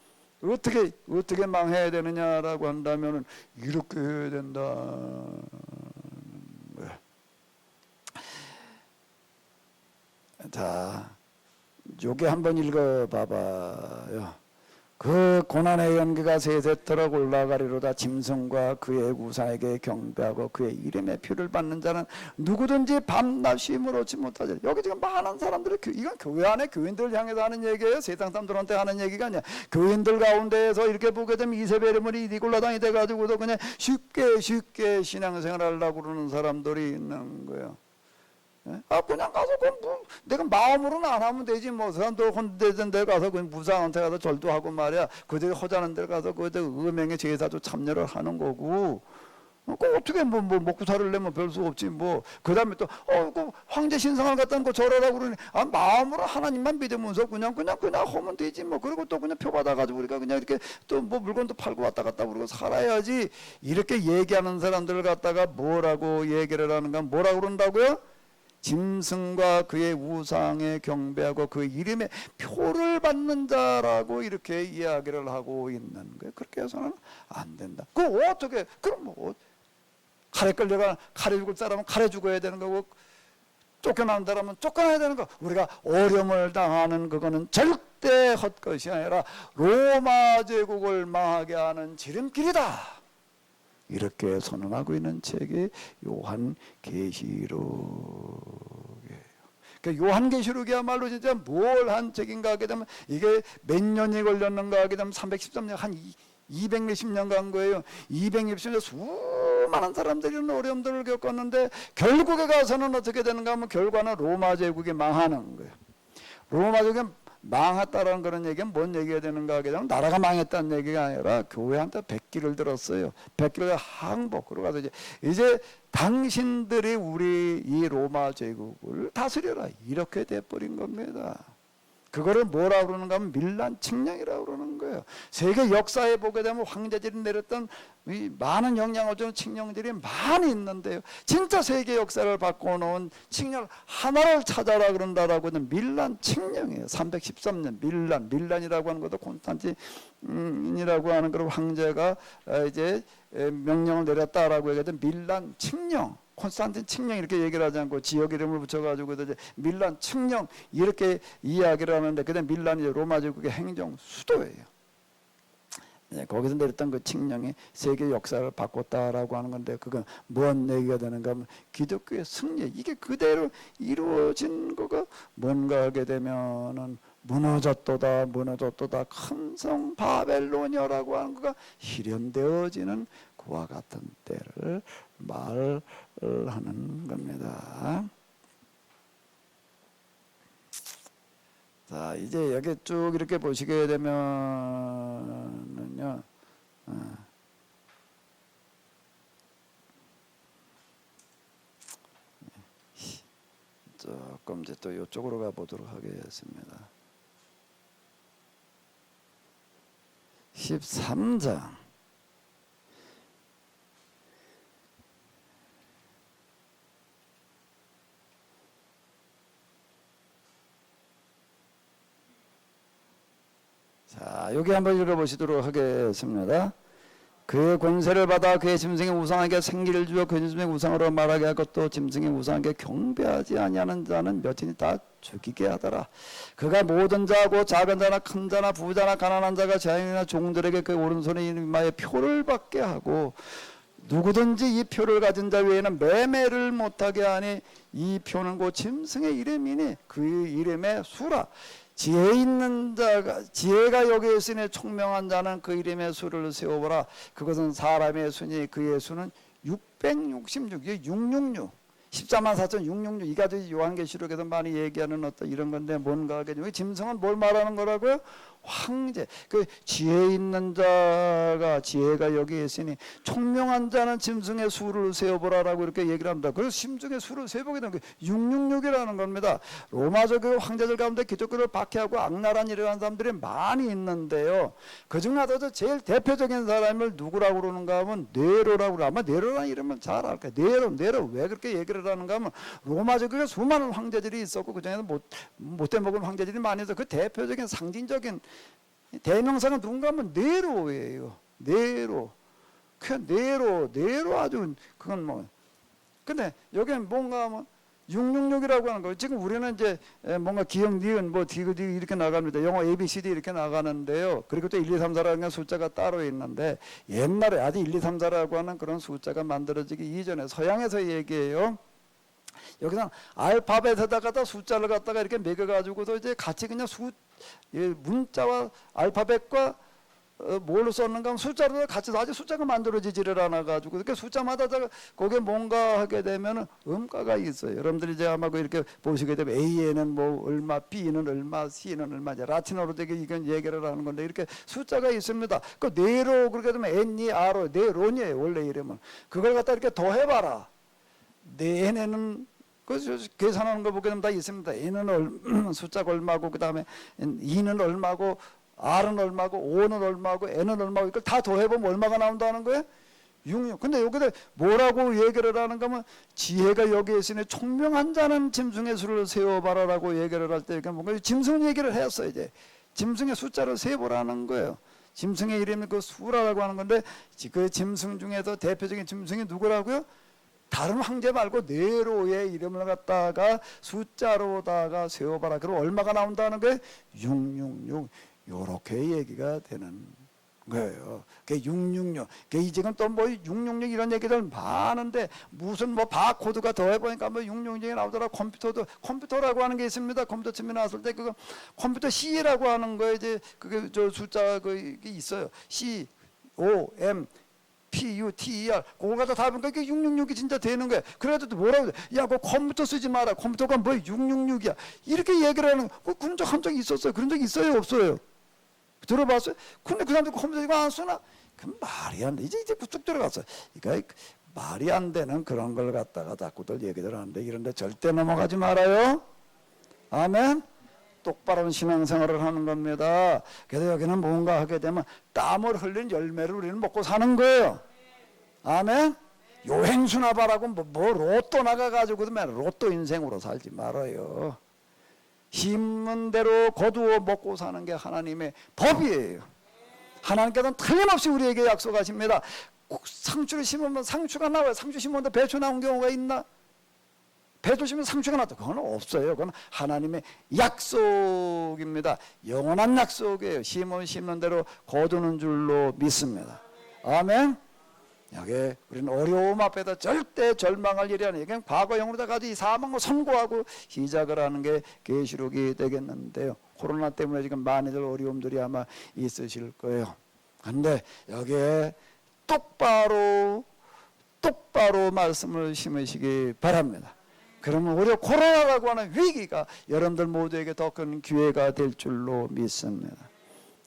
Speaker 1: 어떻게 망해야 되느냐라고 한다면은 이렇게 해야 된다. 자, 요게 한번 읽어봐봐요. 그 고난의 연기가 세세토록 올라가리로다. 짐승과 그의 우상에게 경배하고 그의 이름의 표를 받는 자는 누구든지 밤낮 쉼을 얻지 못하지. 여기 지금 많은 사람들이 이건 교회 안에 교인들 향해서 하는 얘기예요. 세상 사람들한테 하는 얘기가 아니야. 교인들 가운데에서 이렇게 보게 되면 이세벨이면 이디골라당이 돼가지고도 그냥 쉽게 신앙생활 하려고 그러는 사람들이 있는 거예요. 아, 그냥 가서 내가 마음으로는 안 하면 되지. 뭐 사람들 혼대던 데 가서 그 무상한테 가서 절도 하고 말이야. 그들 허자는 데 가서 그들 음행의 제사도 참여를 하는 거고. 그 어떻게 뭐 먹고 살을려면 별 수 없지. 뭐 그다음에 또 그 황제 신상을 갖다 놓고 절하라고 그러니, 아, 마음으로 하나님만 믿으면서 그냥 하면 되지. 뭐 그리고 또 그냥 표 받아가지고 우리가 그냥 이렇게 또 뭐 물건도 팔고 왔다 갔다 그러고 살아야지. 이렇게 얘기하는 사람들을 갖다가 뭐라고 얘기를 하는가? 뭐라고 그런다고요? 짐승과 그의 우상에 경배하고 그 이름의 표를 받는 자라고 이렇게 이야기를 하고 있는 거예요. 그렇게 해서는 안 된다. 그 어떻게? 그럼 뭐 칼에 끌려가 칼에 죽을 사람은 칼에 죽어야 되는 거고, 쫓겨나는 사람은 쫓겨나야 되는 거. 우리가 어려움을 당하는 그거는 절대 헛것이 아니라 로마 제국을 망하게 하는 지름길이다. 이렇게 선언하고 있는 책이 요한계시록이에요. 그러니까 요한계시록이야말로 진짜 뭘 한 책인가 하게 되면, 이게 몇 년이 걸렸는가 하게 되면 313년, 한 200몇십 년 간 거예요. 200몇십 년 수많은 사람들이 이런 어려움들을 겪었는데, 결국에 가서는 어떻게 되는가 하면 결과는 로마 제국이 망하는 거예요. 로마 제국이 망했다라는 그런 얘기는 뭔 얘기가 되는가 하게 되면, 나라가 망했다는 얘기가 아니라 교회한테 백기를 들었어요. 백기를 항복. 그러고 가서 이제 당신들이 우리 이 로마 제국을 다스려라. 이렇게 돼버린 겁니다. 그거를 뭐라고 그러는가 하면 밀란 칙령이라고 그러는 거예요. 세계 역사에 보게 되면 황제들이 내렸던 이 많은 영향을 주는 칙령들이 많이 있는데요. 진짜 세계 역사를 바꿔놓은 칙령 하나를 찾아라 그런다라고 하는 밀란 칙령이에요. 313년 밀란이라고 하는 것도 콘스탄틴이라고 하는 그런 황제가 이제 명령을 내렸다라고 얘기하던 밀란 칙령. 콘스탄틴 칙령 이렇게 얘기를 하지 않고 지역 이름을 붙여가지고 이제 밀란 칙령 이렇게 이야기를 하는데, 그다음 밀란이 로마 제국의 행정 수도예요. 네, 거기서 내렸던 그 칙령이 세계 역사를 바꿨다라고 하는 건데, 그건 뭔 얘기가 되는가 하면 기독교의 승리, 이게 그대로 이루어진 거가 뭔가 하게 되면은 무너졌도다 큰 성 바벨로니아라고 하는 거가 실현되어지는 그와 같은 때를 말하는 겁니다. 자, 이제 여기 쭉 이렇게 보시게 되면은요, 조금 이제 또 이쪽으로 가보도록 하겠습니다. 13장. 자, 여기 한번 읽어보시도록 하겠습니다. 그의 권세를 받아 그의 짐승의 우상에게 생기를 주어 그 짐승의 우상으로 말하게 하고 또 짐승의 우상에게 경배하지 아니하는 자는 몇인이 다 죽이게 하더라. 그가 모든 자고 작은 자나 큰 자나 부자나 가난한 자가 자연이나 종들에게 그 오른손에 이마에 표를 받게 하고, 누구든지 이 표를 가진 자 외에는 매매를 못하게 하니 이 표는 곧 짐승의 이름이니 그 이름의 수라. 지혜 있는 자가, 지혜가 여기에 있으니 총명한 자는 그 이름의 수를 세워보라. 그것은 사람의 수니 그의 수는 666, 666, 144,666. 이 가지 요한계시록에서 많이 얘기하는 어떤 이런 건데, 뭔가 하겠죠. 짐승은 뭘 말하는 거라고요? 황제. 그 지혜 있는 자가, 지혜가 여기에 있으니 총명한 자는 짐승의 수를 세어보라라고 이렇게 얘기를 합니다. 그래서 짐승의 수를 세보게 되면 666이라는 겁니다. 로마적 그 황제들 가운데 기독교를 박해하고 악랄한 일을 한 사람들이 많이 있는데요. 그중 하나도 제일 대표적인 사람을 누구라고 그러는가 하면 네로라고 그래요. 아마 네로라는 이름은 잘 알 거예요. 네로. 왜 그렇게 얘기를 하는가 하면, 로마적 그 수많은 황제들이 있었고 그중에서 못돼 먹은 황제들이 많이 있어서 그 대표적인 상징적인 대명사가 누군가 하면 네로예요. 네로. 그냥 네로 아주 그건 뭐. 근데 여기는 뭔가 하면 666이라고 하는 거예요. 지금 우리는 이제 뭔가 기억, 니은, 뭐 디귿 이렇게 나갑니다. 영어 ABCD 이렇게 나가는데요. 그리고 또 1, 2, 3, 4라는 숫자가 따로 있는데 옛날에 아직 1, 2, 3, 4라고 하는 그런 숫자가 만들어지기 이전에 서양에서 얘기해요. 여기서 알파벳에다가 숫자를 갖다가 이렇게 매겨가지고서 이제 같이 그냥 문자와 알파벳과 뭘로 썼는가 하면 숫자로 같이 아직 숫자가 만들어지지를 않아가지고 그렇게 숫자마다 거기에 뭔가 하게 되면 음가가 있어요. 여러분들이 이제 아마 이렇게 보시게 되면 A에는 뭐 얼마, B는 얼마, C는 얼마, 이제 라틴어로 되게 이건 얘기를 하는 건데 이렇게 숫자가 있습니다. 그 네로 그렇게 되면 N-E-R로 네론이에요. 원래 이름은. 그걸 갖다 이렇게 더해봐라. 네 N에는 그 계산하는 거 보게 되면 다 있습니다. N은 숫자가 얼마고 그 다음에 E는 얼마고 R은 얼마고 O는 얼마고 N은 얼마고 이걸 다 더해보면 얼마가 나온다는 거예요? 66. 근데 여기다 뭐라고 얘기를 하는가 하면 지혜가 여기에 있으니 총명한 자는 짐승의 수를 세어봐라라고 얘기를 할 때 뭔가 짐승 얘기를 했어요. 이제 짐승의 숫자를 세보라는 거예요. 짐승의 이름이 그 수라라고 하는 건데 그 짐승 중에서 대표적인 짐승이 누구라고요? 다른 황제 말고 네로의 이름을 갖다가 숫자로다가 세워봐라. 그럼 얼마가 나온다는 거예요? 666. 요렇게 얘기가 되는 거예요. 그게 666. 그게 지금 또 뭐 666 이런 얘기들 많은데 무슨 뭐 바코드가 더해보니까 뭐 666이 나오더라. 컴퓨터라고 하는 게 있습니다. 컴퓨터 치면 나왔을 때 그거 컴퓨터 C라고 하는 거에 이제 그게 저 숫자 그게 있어요. C, O, M, P-U-T-E-R 그걸 갖다 다 보니까 이게 666이 진짜 되는 거야. 그래도 뭐라고 야, 그 컴퓨터 쓰지 마라. 컴퓨터가 뭐 666이야. 이렇게 얘기를 하는 거. 그런 적 한 적이 있었어요. 그런 적 있어요? 없어요? 들어봤어요? 근데 그 사람들 컴퓨터 이거 안 쓰나? 그 말이 안 돼. 이제 쭉 들어갔어. 그러니까 말이 안 되는 그런 걸 갖다가 자꾸들 얘기들 하는데 이런데 절대 넘어가지 말아요. 아멘. 똑바른 신앙생활을 하는 겁니다. 그래서 여기는 뭔가 하게 되면 땀을 흘린 열매를 우리는 먹고 사는 거예요. 아멘. 요행수나바라고 뭐 로또 나가가지고 로또 인생으로 살지 말아요. 힘은 대로 거두어 먹고 사는 게 하나님의 법이에요. 하나님께서는 틀림없이 우리에게 약속하십니다. 상추를 심으면 상추가 나와요. 상추 심으면 배추 나온 경우가 있나? 배추 심으면 상추가 나왔다. 그건 없어요. 그건 하나님의 약속입니다. 영원한 약속이에요. 심는 대로 거두는 줄로 믿습니다. 아멘. 여기 우리는 어려움 앞에다 절대 절망할 일이 아니에요. 그냥 과거형으로 가지고 이 사망을 선고하고 시작을 하는 게 계시록이 되겠는데요. 코로나 때문에 지금 많이들 어려움들이 아마 있으실 거예요. 그런데 여기에 똑바로 말씀을 심으시기 바랍니다. 그러면 오히려 코로나라고 하는 위기가 여러분들 모두에게 더 큰 기회가 될 줄로 믿습니다.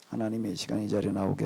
Speaker 1: 하나님의 시간 이 자리에 나오게